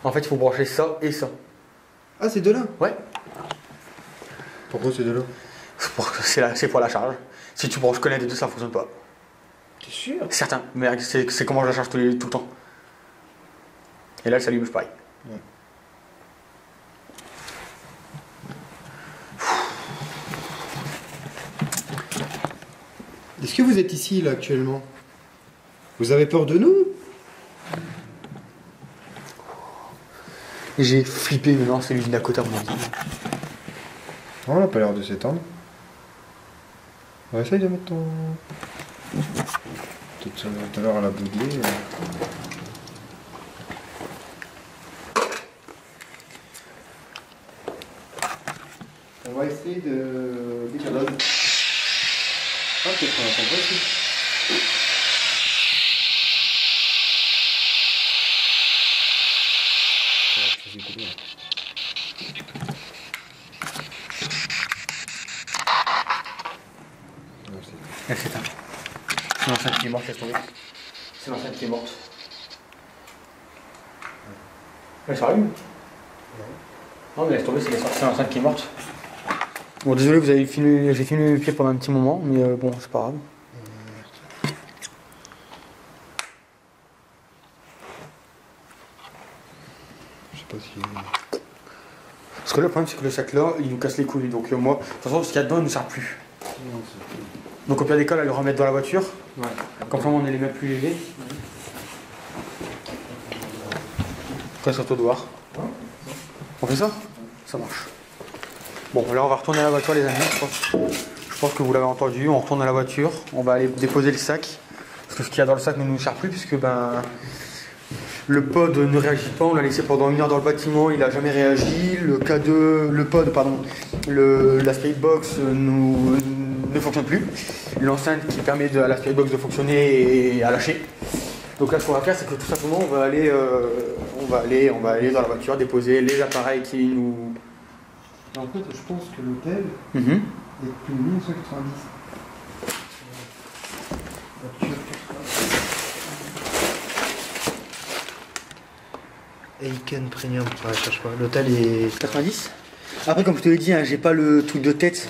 En fait, il faut brancher ça et ça. Ah c'est de là? Ouais. Pourquoi c'est de là? C'est pour la charge. Si tu branches que l'un des deux, ça fonctionne pas. T'es sûr? Certain, mais c'est comment je la charge tout le temps. Et là, elle s'allume pareil. Ouais. Est-ce que vous êtes ici là actuellement? Vous avez peur de nous? J'ai flippé, mais non, c'est l'usine d'à côté à mon avis. On n'a pas l'air de s'étendre. On essaye de mettre ton... Peut-être tout à l'heure elle a bugué. On va essayer de... Ah peut-être qu'on attend pas ici. Elle s'éteint. C'est l'enceinte qui est morte, laisse tomber. C'est l'enceinte qui est morte. Elle s'allume? Non, mais laisse tomber, c'est l'enceinte qui est morte. Bon, désolé, vous avez filmé, j'ai filmé le pied pendant un petit moment, mais bon, c'est pas grave. Je sais pas si... Parce que là, le problème, c'est que le sac là, il nous casse les couilles. Donc, moi, de toute façon, ce qu'il y a dedans, il ne nous sert plus. Donc, au pire des cas, là, le remettre dans la voiture. Ouais. Comme ça, on est les mêmes plus légers. Après, sur toi de voir. On fait ça? Ça marche. Bon, là, on va retourner à la voiture, les amis. Je pense que vous l'avez entendu, on retourne à la voiture, on va aller déposer le sac. Parce que ce qu'il y a dans le sac ne nous sert plus puisque le pod ne réagit pas, on l'a laissé pendant 1 heure dans le bâtiment, il n'a jamais réagi. La Spiritbox ne fonctionne plus. L'enceinte qui permet à la Spiritbox de fonctionner a lâché. Donc là ce qu'on va faire c'est que tout simplement on va aller dans la voiture déposer les appareils qui nous... En fait je pense que l'hôtel est depuis 1990. Aiken Premium, ouais, je cherche pas. L'hôtel est 90. Après comme je te l'ai dit, hein, j'ai pas le truc de tête.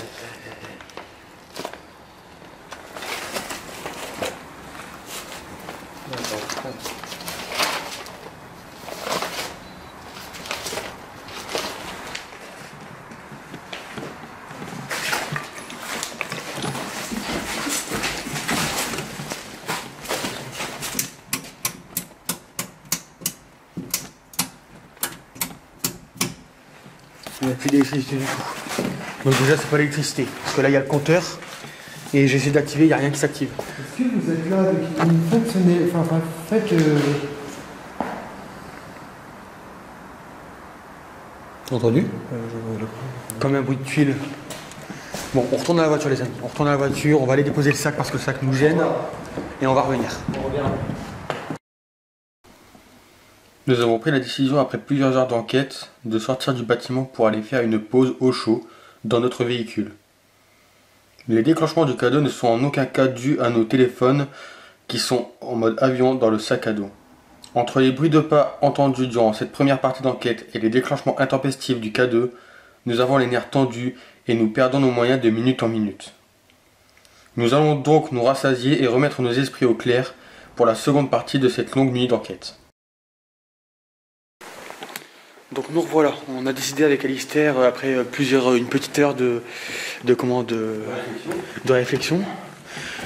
Il n'y a plus d'électricité du tout. Donc déjà c'est pas l'électricité. Parce que là il y a le compteur. Et j'essaie d'activer, il n'y a rien qui s'active. Est-ce que vous êtes là faites Entendu Comme un bruit de tuile. Bon, on retourne à la voiture les amis. On retourne à la voiture, on va aller déposer le sac parce que le sac nous gêne. Et on va revenir. Nous avons pris la décision après plusieurs heures d'enquête de sortir du bâtiment pour aller faire une pause au chaud dans notre véhicule. Les déclenchements du cadeau ne sont en aucun cas dus à nos téléphones qui sont en mode avion dans le sac à dos. Entre les bruits de pas entendus durant cette première partie d'enquête et les déclenchements intempestifs du cadeau, nous avons les nerfs tendus et nous perdons nos moyens de minute en minute. Nous allons donc nous rassasier et remettre nos esprits au clair pour la seconde partie de cette longue nuit d'enquête. Donc nous revoilà, on a décidé avec Alistair après une petite heure de réflexion.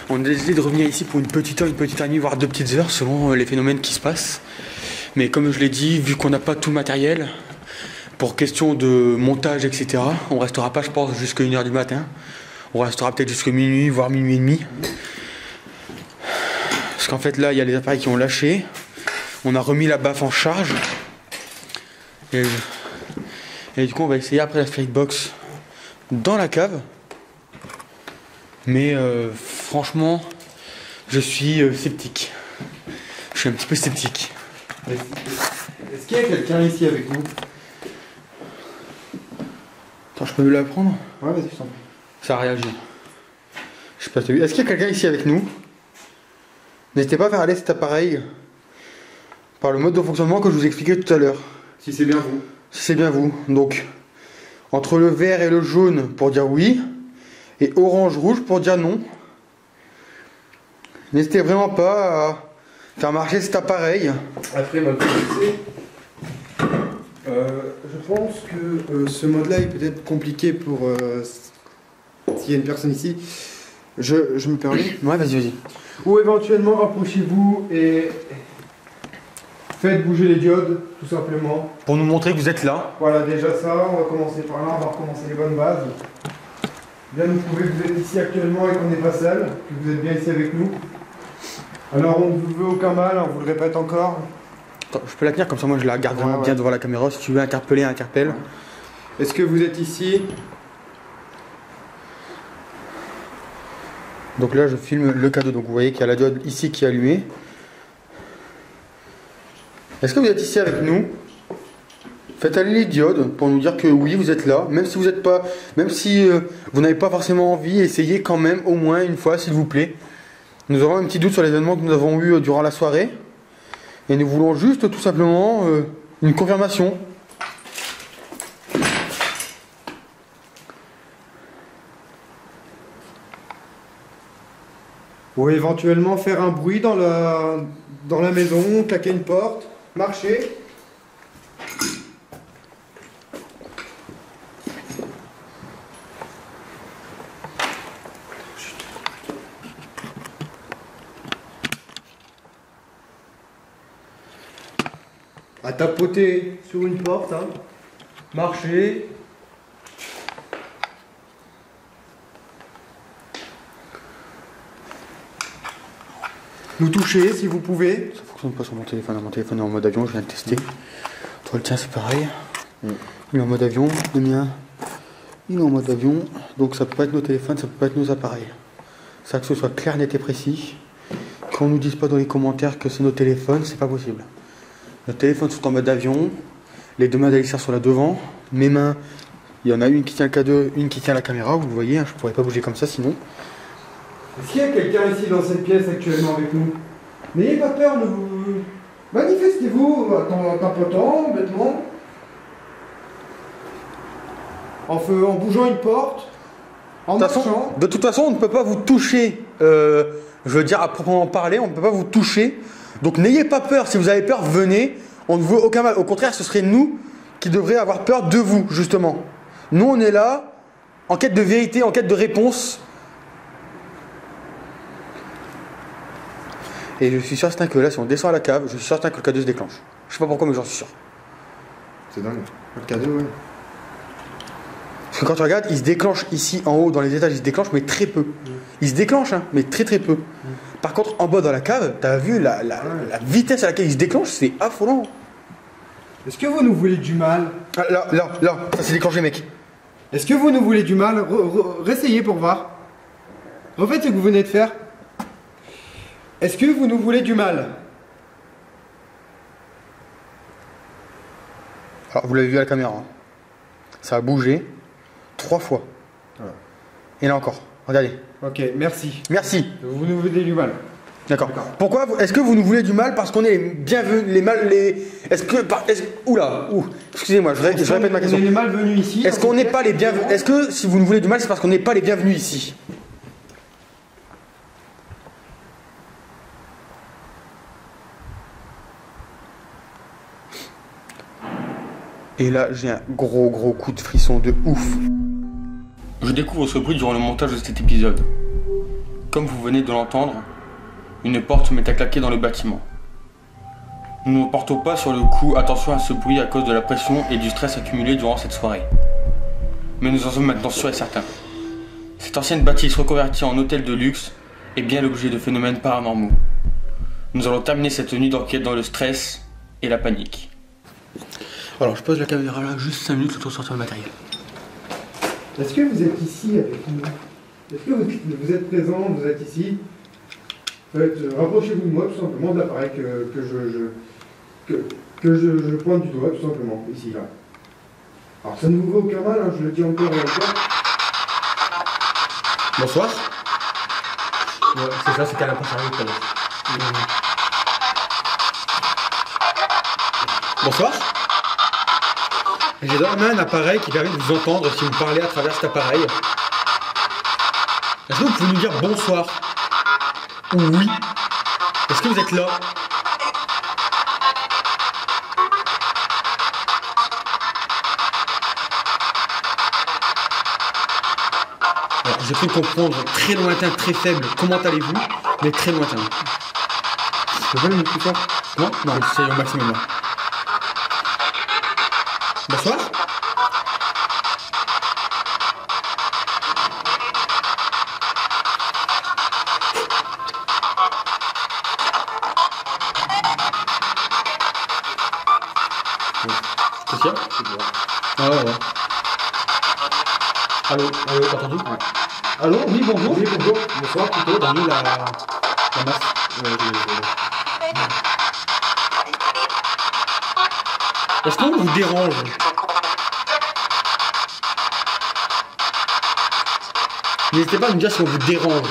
On a décidé de revenir ici pour une petite heure et demie, voire 2 petites heures selon les phénomènes qui se passent. Mais comme je l'ai dit, vu qu'on n'a pas tout le matériel, pour question de montage, etc., on restera pas je pense jusqu'à 1h du matin. On restera peut-être jusqu'à minuit, voire minuit et demi. Parce qu'en fait là il y a les appareils qui ont lâché. On a remis la baffe en charge. Et du coup on va essayer après la Spiritbox dans la cave. Mais franchement je suis sceptique. Je suis un petit peu sceptique. Est-ce qu'il y a quelqu'un ici avec nous? Attends, je peux la prendre? Ouais, vas-y, je t'en prie. Ça réagit. Je sais pas si t'as vu. Est-ce qu'il y a quelqu'un ici avec nous? N'hésitez pas à faire aller cet appareil par le mode de fonctionnement que je vous expliquais tout à l'heure. Si c'est bien vous. Si c'est bien vous. Donc, entre le vert et le jaune pour dire oui, et orange-rouge pour dire non. N'hésitez vraiment pas à faire marcher cet appareil. Après, je pense que ce mode-là est peut-être compliqué pour s'il y a une personne ici. Je me permets. Ouais, vas-y. Ou éventuellement, rapprochez-vous et faites bouger les diodes, tout simplement. Pour nous montrer que vous êtes là. Voilà, déjà ça, on va commencer par là, on va recommencer les bonnes bases. Bien nous prouver que vous êtes ici actuellement et qu'on n'est pas seul, que vous êtes bien ici avec nous. Alors on ne vous veut aucun mal, on vous le répète encore. Attends, je peux la tenir comme ça, moi je la garde vraiment bien devant la caméra. Si tu veux interpeller, interpelle. Est-ce que vous êtes ici? Donc là je filme le cadeau, donc vous voyez qu'il y a la diode ici qui est allumée. Est-ce que vous êtes ici avec nous? Faites aller les diodes pour nous dire que oui vous êtes là, même si vous n'êtes pas, même si vous n'avez pas forcément envie, essayez quand même au moins une fois s'il vous plaît. Nous avons un petit doute sur l'événement que nous avons eu durant la soirée et nous voulons juste tout simplement une confirmation. Ou éventuellement faire un bruit dans la maison, claquer une porte, marcher. À tapoter sur une porte, hein. Marcher. nous toucher si vous pouvez. Ça fonctionne pas sur mon téléphone. Mon téléphone est en mode avion, je viens de tester. Toi, le tien, c'est pareil. Il est en mode avion. Le mien, il est en mode avion. Donc ça peut pas être nos téléphones, ça peut pas être nos appareils. Ça, que ce soit clair, net et précis. Qu'on nous dise pas dans les commentaires que c'est nos téléphones, c'est pas possible. Nos téléphones sont en mode avion. Les deux mains d'Alexia sont là devant. Mes mains, il y en a une qui tient le K2, une qui tient la caméra. Vous voyez, hein, je pourrais pas bouger comme ça sinon. Est-ce qu'il y a quelqu'un ici dans cette pièce actuellement avec nous? N'ayez pas peur, ne vous... Manifestez-vous en tapotant, bêtement. En bougeant une porte. En marchant. De toute façon, on ne peut pas vous toucher. Je veux dire, à proprement parler, on ne peut pas vous toucher. Donc n'ayez pas peur. Si vous avez peur, venez. On ne veut aucun mal. Au contraire, ce serait nous qui devrions avoir peur de vous, justement. Nous, on est là, en quête de vérité, en quête de réponse. Et je suis certain que là, si on descend à la cave, je suis certain que le K2 se déclenche. Je sais pas pourquoi, mais j'en suis sûr. C'est dingue. Le K2, ouais. Parce que quand tu regardes, il se déclenche ici, en haut, dans les étages, il se déclenche, mais très peu. Il se déclenche, hein, mais très très peu. Par contre, en bas dans la cave, tu as vu la vitesse à laquelle il se déclenche, c'est affolant. Est-ce que vous nous voulez du mal? Ah, là, ça s'est déclenché, mec. Est-ce que vous nous voulez du mal? Réessayez pour voir. Refaites ce que vous venez de faire. Est-ce que vous nous voulez du mal? Alors, vous l'avez vu à la caméra. Hein. Ça a bougé 3 fois. Voilà. Et là encore. Regardez. Ok, merci. Merci. Vous nous voulez du mal. D'accord. Pourquoi est-ce que vous nous voulez du mal parce qu'on est les bienvenus, les mal, les. Oula, excusez-moi, je répète ma question. On est les malvenus ici. Est-ce qu'on n'est pas les bienvenus? Est-ce que si vous nous voulez du mal, c'est parce qu'on n'est pas les bienvenus ici? Et là, j'ai un gros coup de frisson de ouf. Je découvre ce bruit durant le montage de cet épisode. Comme vous venez de l'entendre, une porte se met à claquer dans le bâtiment. Nous ne portons pas sur le coup attention à ce bruit à cause de la pression et du stress accumulé durant cette soirée. Mais nous en sommes maintenant sûrs et certains. Cette ancienne bâtisse reconvertie en hôtel de luxe est bien l'objet de phénomènes paranormaux. Nous allons terminer cette nuit d'enquête dans le stress et la panique. Alors je pose la caméra là juste 5 minutes le temps de sortir le matériel. Est-ce que vous êtes ici avec nous? Est-ce que vous êtes présent, vous êtes ici? En fait, rapprochez-vous de moi tout simplement de l'appareil que je pointe du doigt tout simplement, ici là. Alors ça ne vous vaut aucun mal, hein, je le dis encore et encore. Bonsoir. Ouais, c'est ça, c'est qu'à la prochaine tout à l'heure. Bonsoir. J'ai dans la main un appareil qui permet de vous entendre si vous parlez à travers cet appareil. Est-ce que vous pouvez nous dire bonsoir? Ou oui? Est-ce que vous êtes là? Alors, j'ai cru comprendre très lointain, très faible. Comment allez-vous? Mais très lointain. C'est pas une plus fort? Non, c'est au maximum là. Bonsoir. C'est sûr? Ah ouais. Allô, t'as entendu? Ouais. Allô, oui, bonjour. Oui, bonjour. Bonsoir plutôt. T'as vu la masse? Est-ce qu'on vous dérange? N'hésitez pas à me dire si on vous dérange.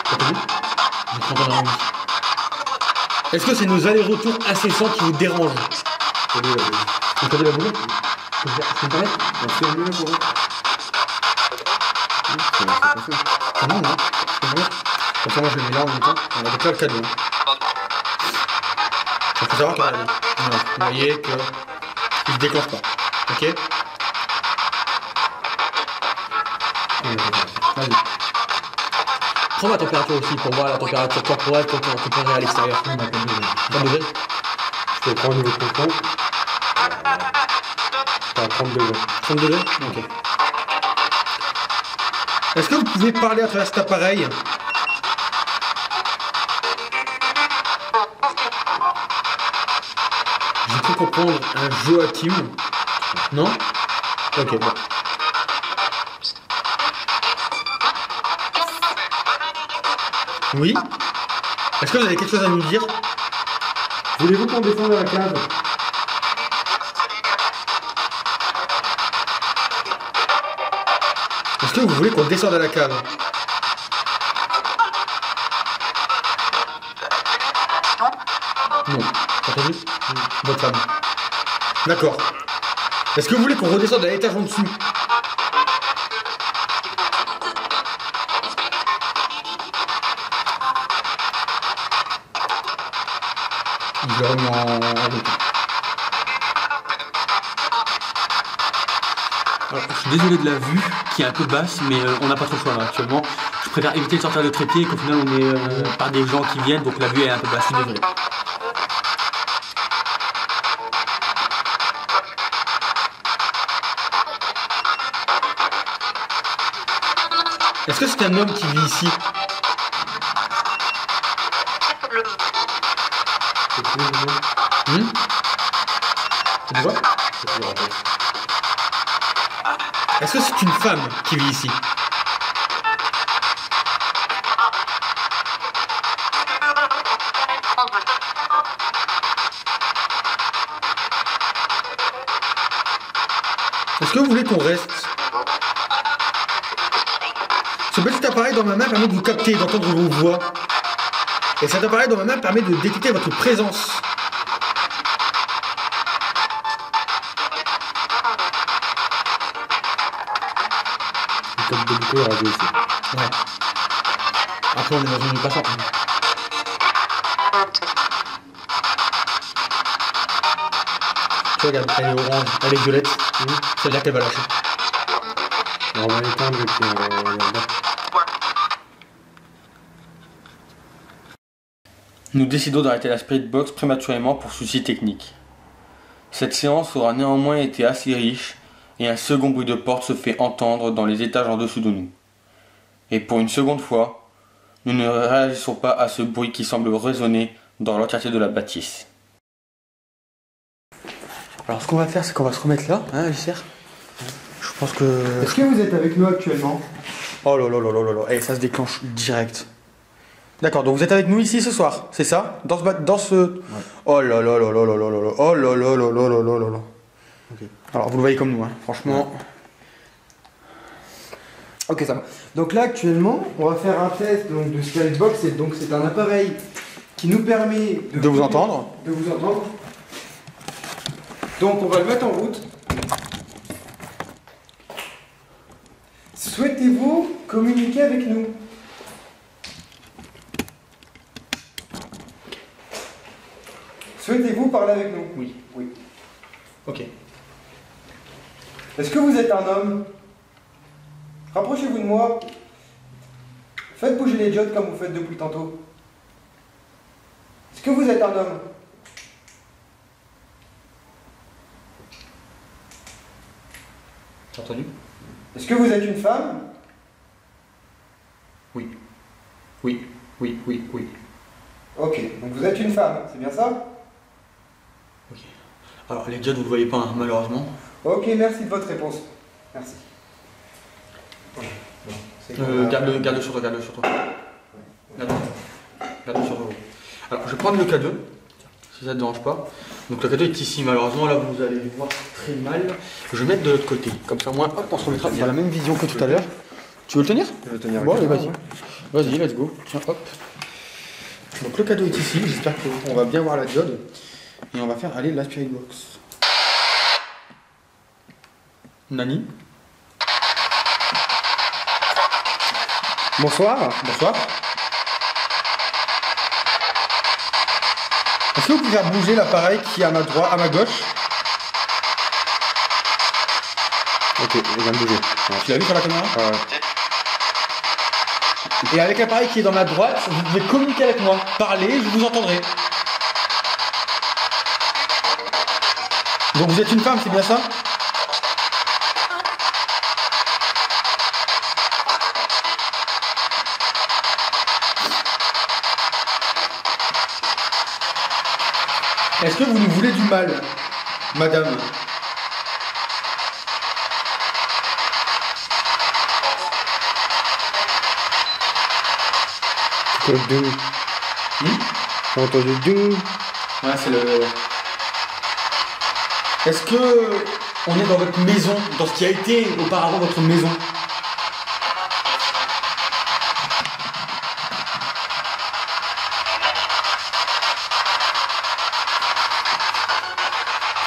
T'as entendu? Je prends pas dans la nuit. Est-ce que c'est nos allers-retours incessants qui vous dérangent? Vous entendez la boule? Je peux me permettre? C'est mieux pour vous. C'est bon, non? C'est bon? Comme ça, moi je le mets là en même temps. On a donc là le cadeau. Il faut savoir que voilà, vous voyez que il se déclenche pas. Ok? Vas-y. Prends ma température aussi pour voir la température corporelle comparée à l'extérieur. 30 degrés. Je te prends au niveau de ton compte. T'as à 30 degrés. 30 degrés? Ok. Est-ce que vous pouvez parler à travers cet appareil? J'ai cru comprendre un Joachim. Non? Ok, bon. Oui? Est-ce que vous avez quelque chose à nous dire? Voulez-vous qu'on descende à la cave? Est-ce que vous voulez qu'on descende à la cave? Non. T'as entendu? Votre femme. D'accord. Est-ce que vous voulez qu'on redescende à l'étage en dessous? Je l'ai remis en route. Alors, je suis désolé de la vue qui est un peu basse, mais on n'a pas trop le choix là actuellement. Je préfère éviter de sortir le trépied qu'au final on est par des gens qui viennent, donc la vue est un peu basse, je suis désolé. Est-ce que c'est un homme qui vit ici? Tu vois? Est-ce que c'est une femme qui vit ici? Est-ce que vous voulez qu'on reste? Ce petit appareil dans ma main permet de vous capter, d'entendre vos voix. Et cet appareil dans ma main permet de détecter votre présence. Comme de beaucoup radio ici. Ouais. Après on est dans une nuit passante. Tu regarde, elle est orange, elle est violette. Ça veut dire qu'elle va lâcher. Alors, on va l'éteindre et puis on va regarder. Nous décidons d'arrêter la Spirit Box prématurément pour soucis techniques. Cette séance aura néanmoins été assez riche et un second bruit de porte se fait entendre dans les étages en dessous de nous. Et pour une seconde fois, nous ne réagissons pas à ce bruit qui semble résonner dans l'entièreté de la bâtisse. Alors ce qu'on va faire, c'est qu'on va se remettre là, hein Alistair? Je pense que... Est-ce que vous êtes avec nous actuellement? Oh là là là là là là, et ça se déclenche direct. D'accord, donc vous êtes avec nous ici ce soir, c'est ça? Dans ce... Ouais. Oh là là là là là là là là, oh là là là là là là là là. Okay. Alors vous le voyez comme nous, hein. Franchement... Ouais. Ok, ça va. Donc là actuellement, on va faire un test donc, de Spirit Box, et donc c'est un appareil qui nous permet de vous entendre. De vous entendre. Donc on va le mettre en route. Souhaitez-vous communiquer avec nous? Souhaitez-vous parler avec nous? Oui. Oui. Ok. Est-ce que vous êtes un homme? Rapprochez-vous de moi. Faites bouger les diodes comme vous faites depuis tantôt. Est-ce que vous êtes un homme? T'as entendu? Est-ce que vous êtes une femme? Oui. Oui. Oui, oui, oui. Ok, donc vous êtes une femme, c'est bien ça? Ok. Alors les diodes vous ne le voyez pas hein, malheureusement. Ok, merci de votre réponse. Merci. Garde-le sur toi, garde-le sur toi. Garde-le sur toi. Alors je vais prendre le K2, si ça ne te dérange pas. Donc le K2 est ici malheureusement, là vous allez voir très mal. Je vais mettre de l'autre côté, comme ça moi, hop, on se remettra, on a la même vision que tout à l'heure. Tu veux le tenir? Je veux le tenir. Bon allez vas-y. Vas-y, let's go. Tiens, hop. Donc le cadeau est ici, j'espère qu'on va bien voir la diode. Et on va faire aller la Spirit Box. Nani? Bonsoir. Bonsoir. Est-ce que vous pouvez faire bouger l'appareil qui est à ma droite, à ma gauche? Ok, il vient de bouger. Ouais. Tu l'as vu sur la caméra? Ouais. Et avec l'appareil qui est dans ma droite, vous pouvez communiquer avec moi. Parlez, je vous entendrai. Donc vous êtes une femme, c'est bien ça? Est-ce que vous nous voulez du mal, madame? C'est quoi le ding? T'as entendu le ding? Ouais, c'est le... Est-ce que on est dans votre maison, dans ce qui a été auparavant votre maison?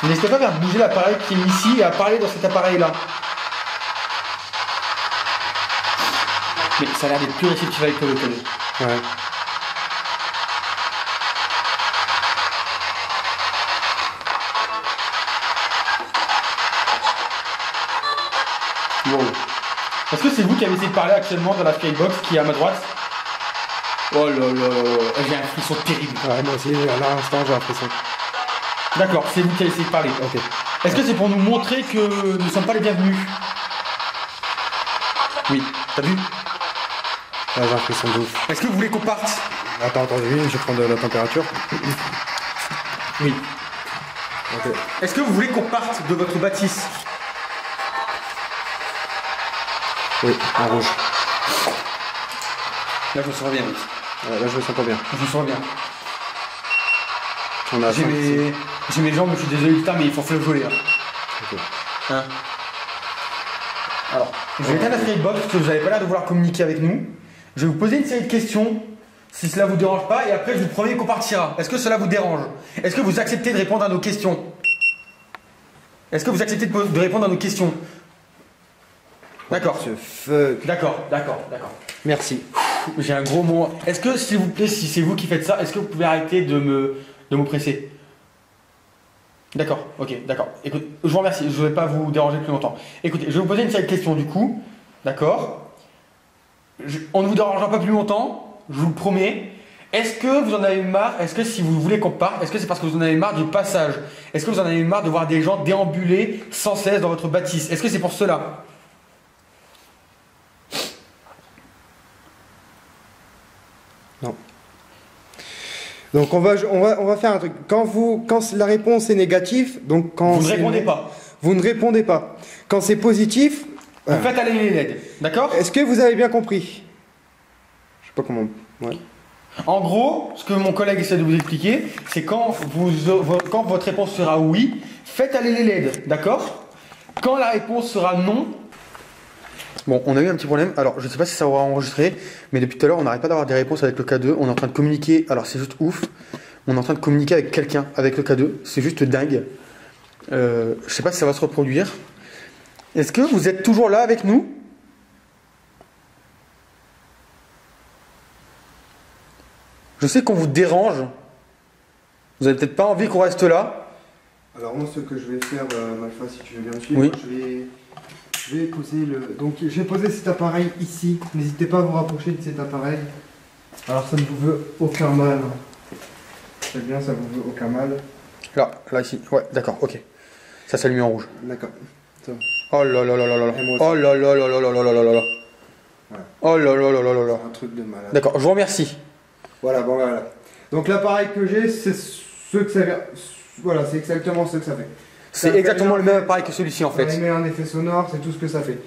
N'hésitez pas à faire bouger l'appareil qui est ici et à parler dans cet appareil-là. Mais ça a l'air d'être plus réceptif avec toi, le télé. Ouais. Wow. Est-ce que c'est vous qui avez essayé de parler actuellement dans la skybox qui est à ma droite? Oh là là, j'ai un frisson terrible. Ouais, moi aussi, à l'instant, j'ai l'impression. D'accord, c'est vous qui avez essayé de parler. Ok. Est-ce que c'est pour nous montrer que nous ne sommes pas les bienvenus? Oui, t'as vu? Là, j'ai l'impression de ouf. Est-ce que vous voulez qu'on parte? Attends, je vais prendre la température. Oui. Ok. Est-ce que vous voulez qu'on parte de votre bâtisse? Oui, en rouge. Là, je me sens bien, oui. Ouais, là, je me sens pas bien. Je me sens bien. On a J'ai mes jambes, je suis désolé, putain, mais il faut flageoler. Hein. Ok. Hein? Alors, je vais éteindre la skybox parce que vous n'avez pas l'air de vouloir communiquer avec nous. Je vais vous poser une série de questions, si cela vous dérange pas, et après je vous promets qu'on partira. Est-ce que cela vous dérange? Est-ce que vous acceptez de répondre à nos questions? Est-ce que vous acceptez de répondre à nos questions? D'accord. D'accord. Merci. J'ai un gros mot. Est-ce que, s'il vous plaît, si c'est vous qui faites ça, est-ce que vous pouvez arrêter de me presser? D'accord, ok, d'accord. Écoute, je vous remercie, je ne vais pas vous déranger plus longtemps. Écoutez, je vais vous poser une série de questions du coup. D'accord. On ne vous dérangera pas plus longtemps, je vous le promets. Est-ce que vous en avez marre? Est-ce que si vous voulez qu'on parte, est-ce que c'est parce que vous en avez marre du passage? Est-ce que vous en avez marre de voir des gens déambuler sans cesse dans votre bâtisse? Est-ce que c'est pour cela? Non. Donc on va faire un truc. Quand la réponse est négative, donc quand vous ne répondez pas. Vous ne répondez pas. Quand c'est positif, vous faites aller les LED, d'accord? Est-ce que vous avez bien compris? Je sais pas comment. Ouais. En gros, ce que mon collègue essaie de vous expliquer, c'est quand votre réponse sera oui, faites aller les LED, d'accord? Quand la réponse sera non. Bon, on a eu un petit problème. Alors, je ne sais pas si ça aura enregistré, mais depuis tout à l'heure, on n'arrête pas d'avoir des réponses avec le K2. On est en train de communiquer. Alors, c'est juste ouf. On est en train de communiquer avec quelqu'un avec le K2. C'est juste dingue. Je ne sais pas si ça va se reproduire. Est-ce que vous êtes toujours là avec nous? Je sais qu'on vous dérange. Vous n'avez peut-être pas envie qu'on reste là. Alors moi, ce que je vais faire, Malfa, si tu veux bien me suivre, oui. Je vais poser donc je vais poser cet appareil ici. N'hésitez pas à vous rapprocher de cet appareil. Alors ça ne vous veut aucun mal. Très bien, ça vous veut aucun mal. Là ici. Ouais, d'accord, ok. Ça s'allume en rouge. D'accord. Oh là là là là là. Oh là là là là là là là là là. Oh là là là là là là. Un truc de malade. D'accord, je vous remercie. Voilà, bon voilà. Donc l'appareil que j'ai, c'est ce que ça fait. Voilà, c'est exactement ce que ça fait. C'est exactement le même appareil que celui-ci en fait. Ça émet un effet sonore, c'est tout ce que ça fait.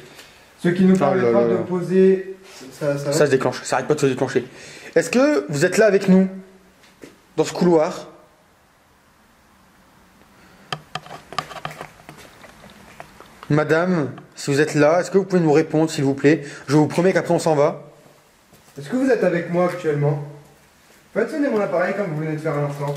Ce qui nous permettra de poser. Ça se déclenche, ça arrête pas de se déclencher. Est-ce que vous êtes là avec nous? Dans ce couloir? Madame, si vous êtes là, est-ce que vous pouvez nous répondre s'il vous plaît? Je vous promets qu'après on s'en va. Est-ce que vous êtes avec moi actuellement? Faites sonner mon appareil comme vous venez de faire à l'instant.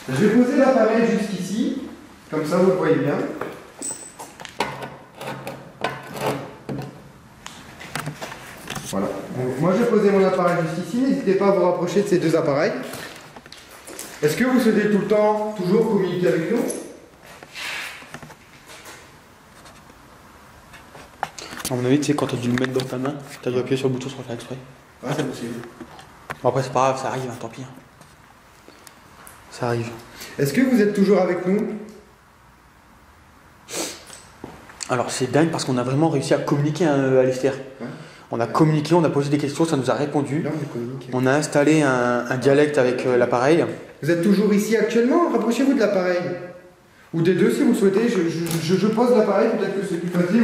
Je vais poser l'appareil jusqu'ici, comme ça vous le voyez bien. Voilà. Donc, moi je vais poser mon appareil jusqu'ici, n'hésitez pas à vous rapprocher de ces deux appareils. Est-ce que vous souhaitez tout le temps toujours communiquer avec nous? À mon avis, tu sais, quand tu as dû le mettre dans ta main, tu as dû appuyer sur le bouton sans le faire exprès. Ouais, c'est possible. Bon, après, c'est pas grave, ça arrive, hein, tant pis. Ça arrive. Est-ce que vous êtes toujours avec nous? Alors c'est dingue parce qu'on a vraiment réussi à communiquer, Alistair. Ouais. On a communiqué, on a posé des questions, ça nous a répondu. Là, on est communiqué. On a installé un dialecte avec l'appareil. Vous êtes toujours ici actuellement? Rapprochez-vous de l'appareil. Ou des deux si vous souhaitez. Je pose l'appareil, peut-être que c'est plus facile.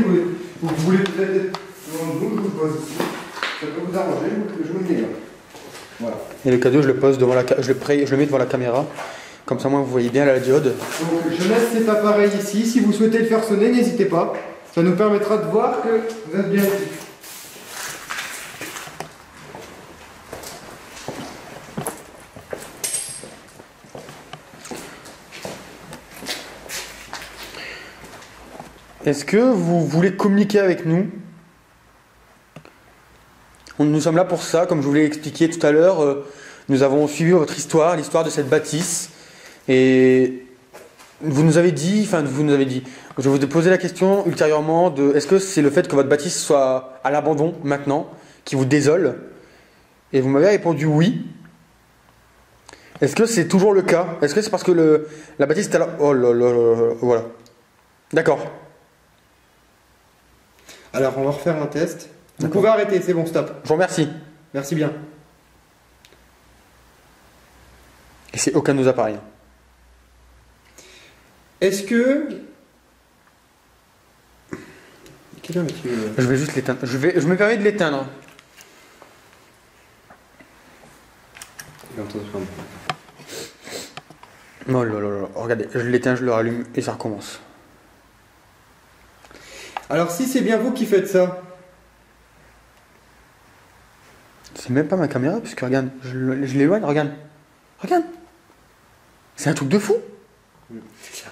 Vous voulez peut-être être devant vous, je vous pose ici. Ça peut vous arranger, je vous le mets là. Voilà. Et le cadeau, je le pose devant je le mets devant la caméra. Comme ça, moi, vous voyez bien la diode. Donc, je laisse cet appareil ici. Si vous souhaitez le faire sonner, n'hésitez pas. Ça nous permettra de voir que vous êtes bien ici. Est-ce que vous voulez communiquer avec nous? Nous sommes là pour ça, comme je vous l'ai expliqué tout à l'heure. Nous avons suivi votre histoire, l'histoire de cette bâtisse. Et vous nous avez dit, je vous ai posé la question ultérieurement de est-ce que c'est le fait que votre bâtisse soit à l'abandon maintenant qui vous désole? Et vous m'avez répondu oui. Est-ce que c'est toujours le cas? Est-ce que c'est parce que la bâtisse est à la... Oh là là là là, voilà. D'accord. Alors, on va refaire un test. Vous pouvez arrêter, c'est bon, stop. Je vous remercie. Merci bien. Et c'est aucun de nos appareils. Est-ce que... Quelle heure est-il? Je vais juste l'éteindre. Je me permets de l'éteindre. Oh là là là. Regardez, je l'éteins, je le rallume et ça recommence. Alors, si c'est bien vous qui faites ça, C'est même pas ma caméra, puisque regarde, je l'éloigne, regarde. Regarde. C'est un truc de fou.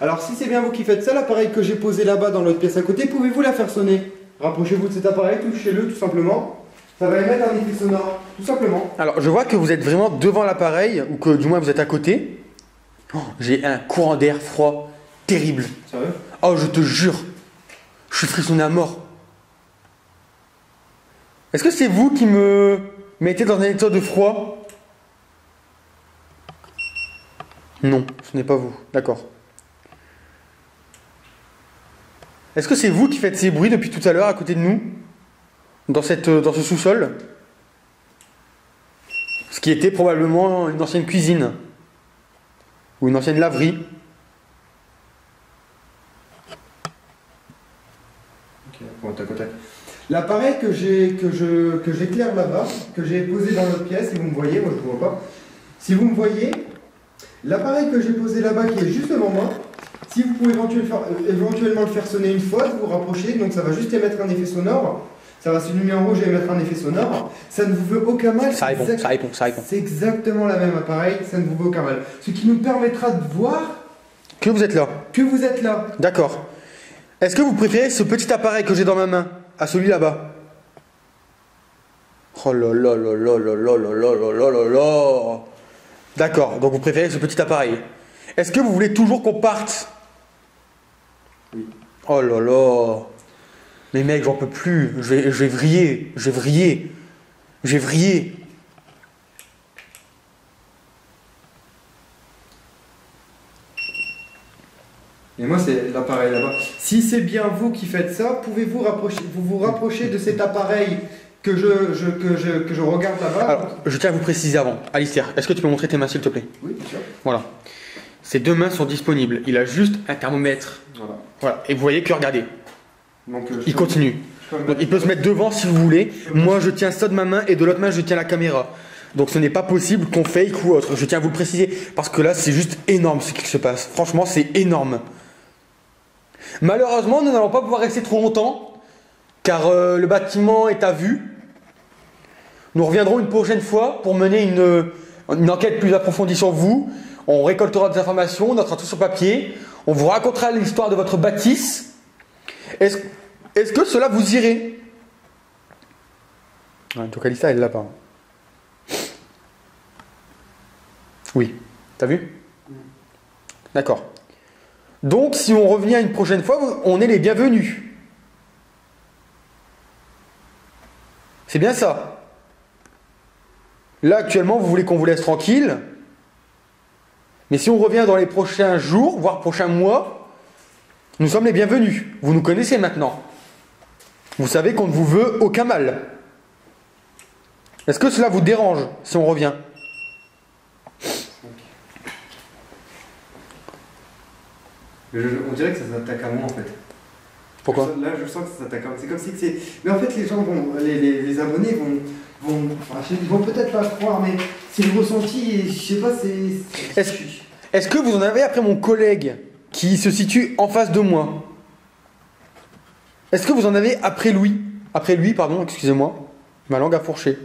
alors si c'est bien vous qui faites ça, l'appareil que j'ai posé là-bas dans l'autre pièce à côté, pouvez-vous la faire sonner? Rapprochez-vous de cet appareil, touchez-le tout simplement. Ça va émettre un effet sonore, tout simplement. Alors, je vois que vous êtes vraiment devant l'appareil, ou que du moins vous êtes à côté. Oh, j'ai un courant d'air froid terrible. Sérieux? Oh, je te jure. Je suis frissonné à mort. Est-ce que c'est vous qui me mettez dans un état de froid? Non, ce n'est pas vous. D'accord. Est-ce que c'est vous qui faites ces bruits depuis tout à l'heure à côté de nous? Dans ce sous-sol? Ce qui était probablement une ancienne cuisine. Ou une ancienne laverie. Ok, bon, tac au tac. L'appareil que j'éclaire là-bas, que j'ai posé dans l'autre pièce, si vous me voyez, moi je ne vois pas. Si vous me voyez, l'appareil que j'ai posé là-bas qui est juste devant moi, si vous pouvez éventuellement le faire sonner une fois, vous vous rapprochez, donc ça va juste émettre un effet sonore. Ça va s'allumer en rouge et émettre un effet sonore. Ça ne vous veut aucun mal. Ça répond. C'est exactement la même appareil, ça ne vous veut aucun mal. Ce qui nous permettra de voir que vous êtes là. Que vous êtes là. D'accord. Est-ce que vous préférez ce petit appareil que j'ai dans ma main à celui là-bas? Oh là là là là là là là là là là là. D'accord, donc vous préférez ce petit appareil. Est-ce que vous voulez toujours qu'on parte? Oui. Oh là là. Mais mec, j'en peux plus. Je vais vriller. Je vais vriller. Et moi, c'est l'appareil là-bas. Si c'est bien vous qui faites ça, pouvez-vous vous rapprocher de cet appareil que je regarde là-bas? Alors, je tiens à vous préciser avant. Alistair, est-ce que tu peux montrer tes mains s'il te plaît? Oui, bien sûr. Voilà. Ces deux mains sont disponibles. Il a juste un thermomètre. Voilà. Et vous voyez que regardez. Donc, il continue. Donc, il peut se mettre devant si vous voulez. Moi, je tiens ça de ma main et de l'autre main, je tiens la caméra. Donc, ce n'est pas possible qu'on fake ou autre. Je tiens à vous le préciser parce que là, c'est juste énorme ce qui se passe. Franchement, c'est énorme. Malheureusement, nous n'allons pas pouvoir rester trop longtemps car le bâtiment est à vue. Nous reviendrons une prochaine fois pour mener une enquête plus approfondie sur vous. On récoltera des informations, on notera tout sur papier. On vous racontera l'histoire de votre bâtisse. Est-ce que cela vous irait? Donc Alissa, elle est là-bas. Oui. T'as vu? D'accord. Donc, si on revient une prochaine fois, on est les bienvenus. C'est bien ça. Là, actuellement, vous voulez qu'on vous laisse tranquille. Mais si on revient dans les prochains jours, voire prochains mois, Nous sommes les bienvenus. Vous nous connaissez maintenant. Vous savez qu'on ne vous veut aucun mal. Est-ce que cela vous dérange si on revient? On dirait que ça s'attaque à moi en fait. Pourquoi? Là, je sens que ça s'attaque à moi. C'est comme si c'est. Mais en fait, les gens vont. Les abonnés ils vont peut-être pas croire, mais c'est le ressenti et je sais pas, c'est. Est-ce que vous en avez après mon collègue qui se situe en face de moi? Est-ce que vous en avez après lui? Après lui, pardon, excusez-moi. Ma langue a fourché.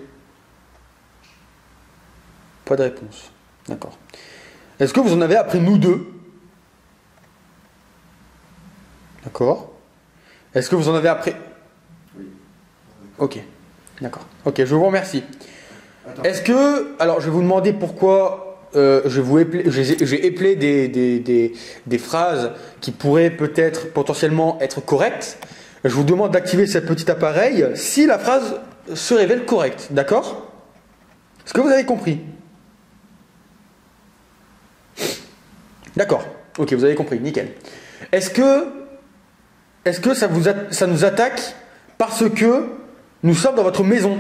Pas de réponse. D'accord. Est-ce que vous en avez après nous deux? D'accord. Est-ce que vous en avez après? Oui. Ok. D'accord. Ok, je vous remercie. Attends. Est-ce que... Alors, je vais vous demander pourquoi j'ai éplé des phrases qui pourraient peut-être potentiellement être correctes. Je vous demande d'activer ce petit appareil si la phrase se révèle correcte. D'accord? Est-ce que vous avez compris? D'accord. Ok, vous avez compris. Nickel. Est-ce que ça nous attaque parce que nous sommes dans votre maison?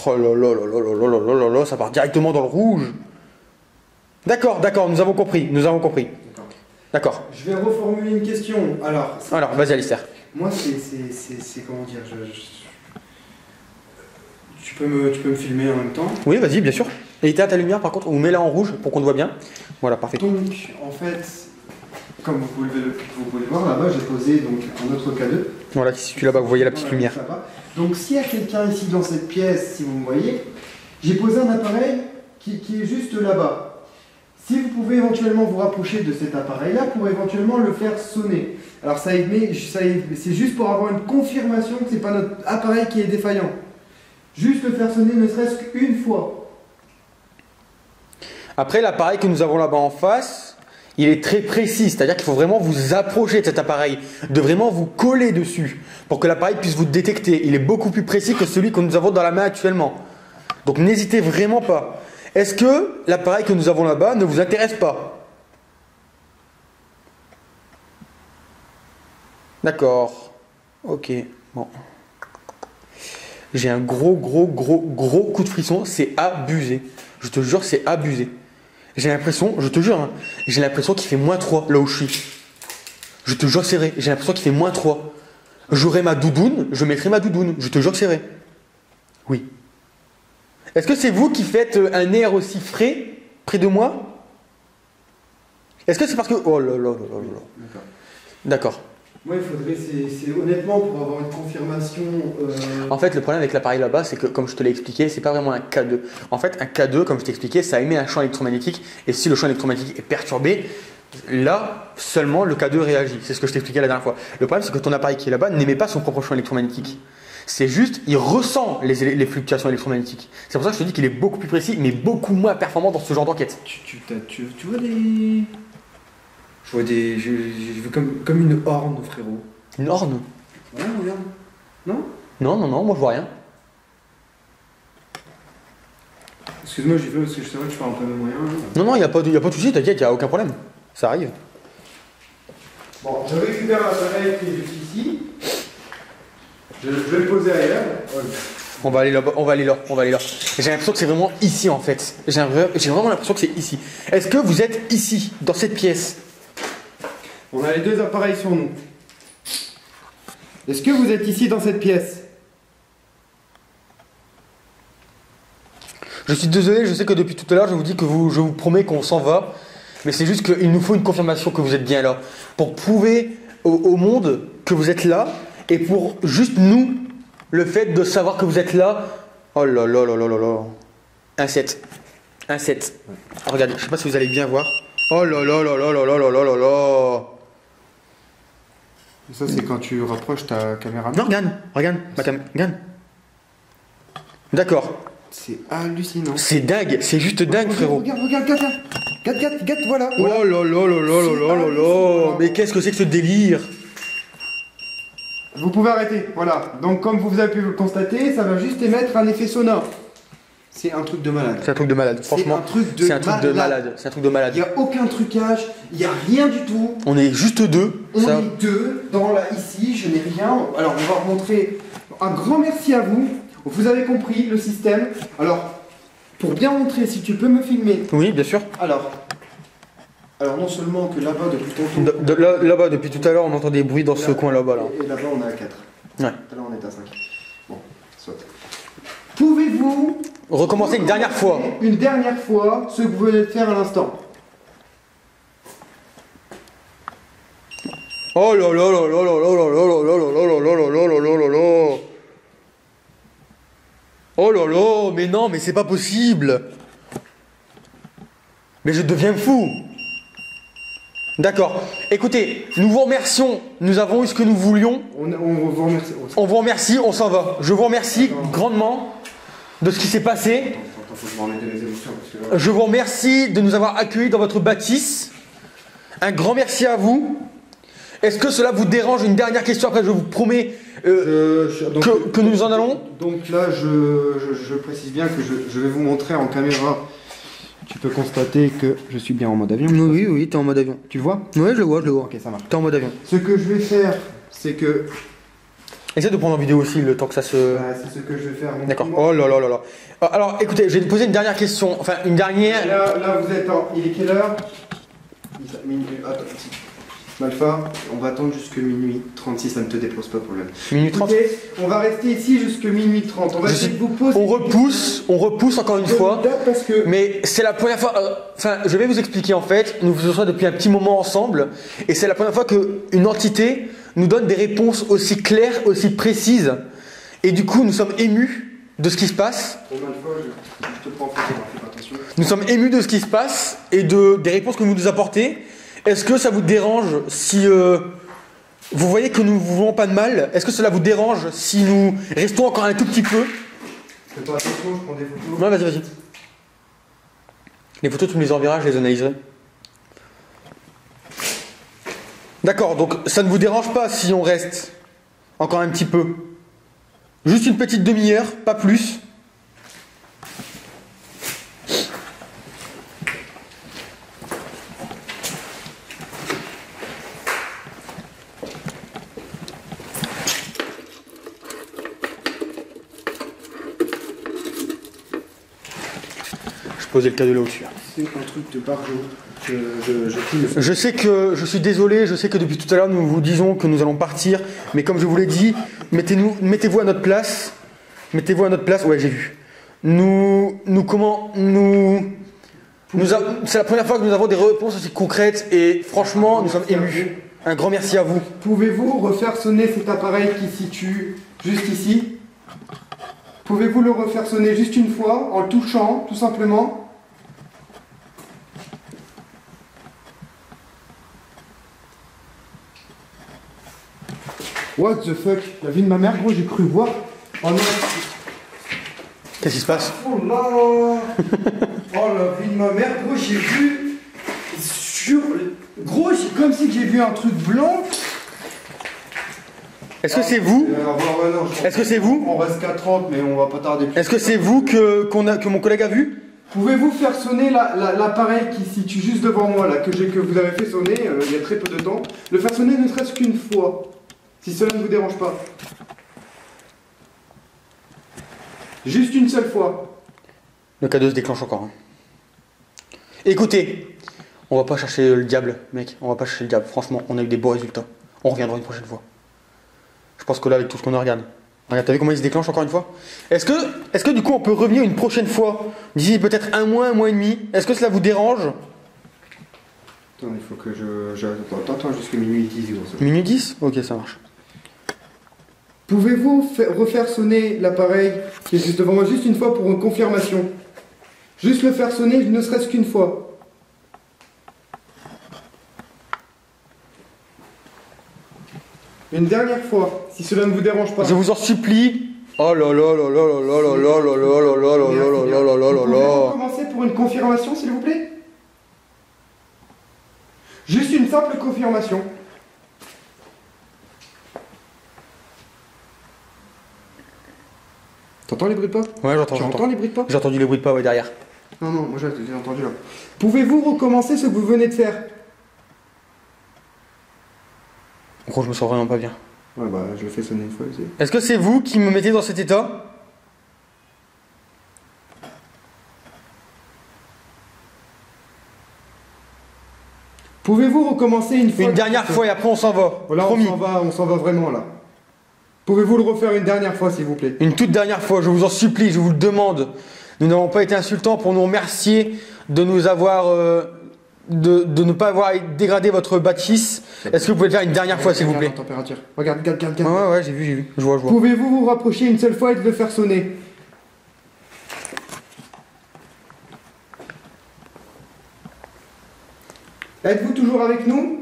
Oh là là là là là là là là là, ça part directement dans le rouge. D'accord, d'accord, nous avons compris, nous avons compris. D'accord. Je vais reformuler une question. Alors, vas-y Alistair. Moi, c'est comment dire, tu peux me filmer en même temps. Oui, vas-y, bien sûr. Et éteins ta lumière par contre, ou mets-la en rouge pour qu'on te voit bien. Voilà, parfait. Donc, en fait, comme vous pouvez le voir, là-bas, j'ai posé donc un autre K2. Voilà, qui se situe là-bas, vous voyez la petite lumière. Donc, s'il y a quelqu'un ici dans cette pièce, si vous me voyez, j'ai posé un appareil qui est juste là-bas. Si vous pouvez éventuellement vous rapprocher de cet appareil-là pour éventuellement le faire sonner. Alors c'est juste pour avoir une confirmation que ce n'est pas notre appareil qui est défaillant. Juste le faire sonner ne serait-ce qu'une fois. Après, l'appareil que nous avons là-bas en face, il est très précis. C'est-à-dire qu'il faut vraiment vous approcher de cet appareil, de vraiment vous coller dessus pour que l'appareil puisse vous détecter. Il est beaucoup plus précis que celui que nous avons dans la main actuellement. Donc n'hésitez vraiment pas. Est-ce que l'appareil que nous avons là-bas ne vous intéresse pas? D'accord. Ok. Bon. J'ai un gros coup de frisson. C'est abusé. Je te jure, c'est abusé. J'ai l'impression, je te jure, hein, j'ai l'impression qu'il fait -3 là où je suis. Je te jure que c'est vrai. J'ai l'impression qu'il fait -3. J'aurai ma doudoune, je mettrai ma doudoune. Je te jure que c'est vrai. Oui. Est-ce que c'est vous qui faites un air aussi frais près de moi? Est-ce que c'est parce que... Oh là là là là là. D'accord. Moi, il faudrait, c'est honnêtement, pour avoir une confirmation... En fait, le problème avec l'appareil là-bas, c'est que, comme je te l'ai expliqué, c'est pas vraiment un K2. En fait, un K2, comme je t'ai expliqué, ça émet un champ électromagnétique, et si le champ électromagnétique est perturbé, là, seulement le K2 réagit. C'est ce que je t'ai expliqué la dernière fois. Le problème, c'est que ton appareil qui est là-bas n'émet pas son propre champ électromagnétique. C'est juste, il ressent les fluctuations électromagnétiques. C'est pour ça que je te dis qu'il est beaucoup plus précis, mais beaucoup moins performant dans ce genre d'enquête. Tu vois des... Je vois des... Je veux comme une horne, frérot. Une horne? Ouais, regarde. Non? Non, moi je vois rien. Excuse-moi, j'ai fait parce que je sais que je parle un peu de moyen. Non, il n'y a pas de souci, t'inquiète, il n'y a aucun problème. Ça arrive. Bon, je récupère l'appareil qui est juste ici. Je vais le poser ailleurs. Ouais. On va aller là-bas, on va aller là. J'ai l'impression que c'est vraiment ici en fait. J'ai vraiment l'impression que c'est ici. Est-ce que vous êtes ici, dans cette pièce? On a les deux appareils sur nous. Est-ce que vous êtes ici dans cette pièce? Je suis désolé, je sais que depuis tout à l'heure je vous dis que je vous promets qu'on s'en va. Mais c'est juste qu'il nous faut une confirmation que vous êtes bien là. Pour prouver au monde que vous êtes là. Et pour juste nous, le fait de savoir que vous êtes là. Oh là là là là là là. Un 7. Un 7. Regardez, je sais pas si vous allez bien voir. Oh là là là là là là là là là. Ça, c'est quand tu rapproches ta caméra. Non, regarde. Regarde. D'accord. C'est hallucinant. C'est dingue, c'est juste dingue, frérot. Regarde, voilà. Oh là là là là là là. Mais qu'est-ce que c'est que ce délire? Vous pouvez arrêter, voilà. Donc comme vous avez pu le constater, ça va juste émettre un effet sonore. C'est un truc de malade. C'est un truc de malade, franchement. C'est un truc de malade. C'est un truc de malade. Il n'y a aucun trucage, il n'y a rien du tout. On est juste deux. On est deux dans la ici, je n'ai rien. Alors on va remontrer. Un grand merci à vous. Vous avez compris le système. Alors, pour bien montrer, si tu peux me filmer. Oui, bien sûr. Alors non seulement que là-bas depuis tantôt. Là-bas, depuis tout à l'heure, on entend des bruits dans ce coin là-bas. Là. Et là-bas, on est à 4. Ouais. Là, on est à 5. Bon, soit. Pouvez-vous recommencer une dernière fois. Une dernière fois ce que vous venez de faire à l'instant. Oh là là là là là là là là là là là là là là là là là. Oh là là, mais non, mais c'est pas possible. Mais je deviens fou. D'accord. Écoutez, nous vous remercions. Nous avons eu ce que nous voulions. On vous remercie. On vous remercie, on s'en va. Je vous remercie grandement de ce qui s'est passé. Attends, faut que je m'en remette les émotions parce que là... Je vous remercie de nous avoir accueillis dans votre bâtisse. Un grand merci à vous. Est-ce que cela vous dérange? Une dernière question, après je vous promets que nous en allons. Donc là, je précise bien que je vais vous montrer en caméra. Tu peux constater que je suis bien en mode avion. Oui, t'es en mode avion. Tu le vois? Oui, je le vois. Ok, ça marche. T'es en mode avion. Ce que je vais faire, c'est que... Essaie de prendre en vidéo aussi le temps que ça se... c'est ce que je vais faire. D'accord. Oh là là là là. Alors, écoutez, je vais vous poser une dernière question. Enfin, une dernière... Là vous êtes en... Il est quelle heure? Attends, Malfa, on va attendre jusque minuit 36, ça ne te dépose pas problème. Minuit 30. Écoutez, on va rester ici jusque minuit 30. On va essayer de vous poser... On repousse encore une fois. Parce que... Mais c'est la première fois... Enfin, je vais vous expliquer en fait. Nous faisons ça depuis un petit moment ensemble. Et c'est la première fois qu'une entité nous donne des réponses aussi claires, aussi précises. Et du coup, nous sommes émus de ce qui se passe. Malfa, je te prends en photo, fais attention. Nous sommes émus de ce qui se passe et des réponses que vous nous apportez. Est-ce que ça vous dérange si vous voyez que nous ne vous voulons pas de mal? Est-ce que cela vous dérange si nous restons encore un tout petit peu? Fais pas attention, je prends des photos. Non, vas-y. Les photos, tu me les enverras, je les analyserai. D'accord, donc ça ne vous dérange pas si on reste encore un petit peu? Juste une petite demi-heure, pas plus. Poser le cadeau là au-dessus. C'est un truc de barjot. Je sais que je suis désolé, je sais que depuis tout à l'heure nous vous disons que nous allons partir, mais comme je vous l'ai dit, mettez-vous à notre place. Mettez-vous à notre place. Ouais, j'ai vu. C'est la première fois que nous avons des réponses aussi concrètes et franchement, nous sommes émus. Un grand merci à vous. Pouvez-vous refaire sonner cet appareil qui se situe juste ici? Pouvez-vous le refaire sonner juste une fois en le touchant, tout simplement? What the fuck? La vie de ma mère, gros, j'ai cru voir. Oh non. Qu'est-ce qui se passe? Oh là. Oh la vie de ma mère, gros, j'ai vu sur... Gros, c'est comme si j'ai vu un truc blanc. Est-ce que c'est vous? Est-ce que c'est vous? On reste qu'à 30, mais on va pas tarder plus. Est-ce que c'est vous que mon collègue a vu? Pouvez-vous faire sonner l'appareil qui se situe juste devant moi, là, que vous avez fait sonner il y a très peu de temps? Le faire sonner ne serait-ce qu'une fois, si cela ne vous dérange pas. Juste une seule fois. Le cadeau se déclenche encore. Hein. Écoutez, on va pas chercher le diable, mec. On va pas chercher le diable. Franchement, on a eu des beaux résultats. On reviendra une prochaine fois. Je pense que là, avec tout ce qu'on a, regarde, t'as vu comment il se déclenche encore une fois? Est-ce que du coup, on peut revenir une prochaine fois, d'ici peut-être un mois et demi? Est-ce que cela vous dérange? Attends, il faut que Attends, jusqu'à minuit 10. Minuit 10? Ok, ça marche. Pouvez-vous refaire sonner l'appareil qui est juste devant moi, juste une fois pour une confirmation? Juste le faire sonner, ne serait-ce qu'une fois. Une dernière fois, si cela ne vous dérange pas. Je vous en supplie. Oh là là là là là là là là là là là là là là là là là. Pouvez-vous commencer pour une confirmation, s'il vous plaît? Juste une simple confirmation. T'entends les bruits de pas? Ouais, j'entends. Tu entends les bruits de pas? J'ai entendu les bruits de pas, ouais, derrière. Non, non, moi j'ai entendu là. Pouvez-vous recommencer ce que vous venez de faire? Gros, je me sens vraiment pas bien. Ouais, bah je le fais sonner une fois aussi. Est-ce que c'est vous qui me mettez dans cet état? Pouvez-vous recommencer une fois? Une dernière fois et après on s'en va. Voilà, Promis. on s'en va vraiment là. Pouvez-vous le refaire une dernière fois s'il vous plaît? Une toute dernière fois, je vous en supplie, je vous le demande. Nous n'avons pas été insultants pour nous remercier de nous avoir. De ne pas avoir dégradé votre bâtisse. Est-ce que vous pouvez le faire une dernière fois s'il vous plaît? Regarde la température. Regarde. Ouais, j'ai vu. Je vois. Pouvez-vous vous rapprocher une seule fois et de le faire sonner? Êtes-vous toujours avec nous?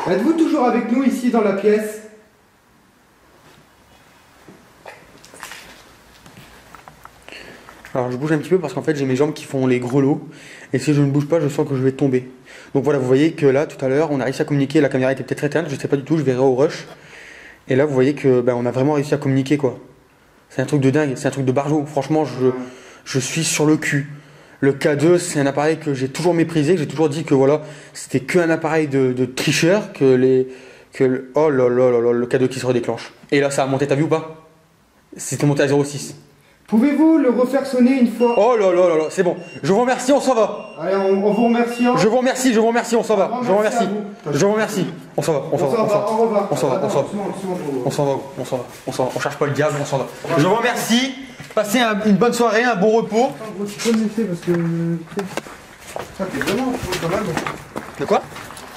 Êtes-vous toujours avec nous ici dans la pièce? Alors je bouge un petit peu parce qu'en fait j'ai mes jambes qui font les grelots. Et si je ne bouge pas, je sens que je vais tomber. Donc voilà, vous voyez que là, tout à l'heure, on a réussi à communiquer. La caméra était peut-être éteinte, je sais pas du tout, je verrai au rush. Et là, vous voyez que on a vraiment réussi à communiquer, quoi. C'est un truc de dingue, c'est un truc de barjo. Franchement, je suis sur le cul. Le K2, c'est un appareil que j'ai toujours méprisé, que j'ai toujours dit que voilà, c'était qu'un appareil de tricheur, oh là là là là, le K2 qui se redéclenche. Et là, ça a monté, t'as vu ou pas? C'était monté à 0,6. Pouvez-vous le refaire sonner une fois? Oh là là là là, c'est bon. Je vous remercie, on s'en va. Allez, on vous remercie. Hein. Je vous remercie, on s'en va. Je vous remercie. Je vous remercie. On s'en va, On s'en va. On cherche pas le diable, on s'en va. Je vous remercie. Passez une bonne soirée, un bon repos. Tu peux me laisser parce que. Ça, t'es vraiment trop quand même. De quoi?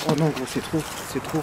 Oh non, gros, c'est trop.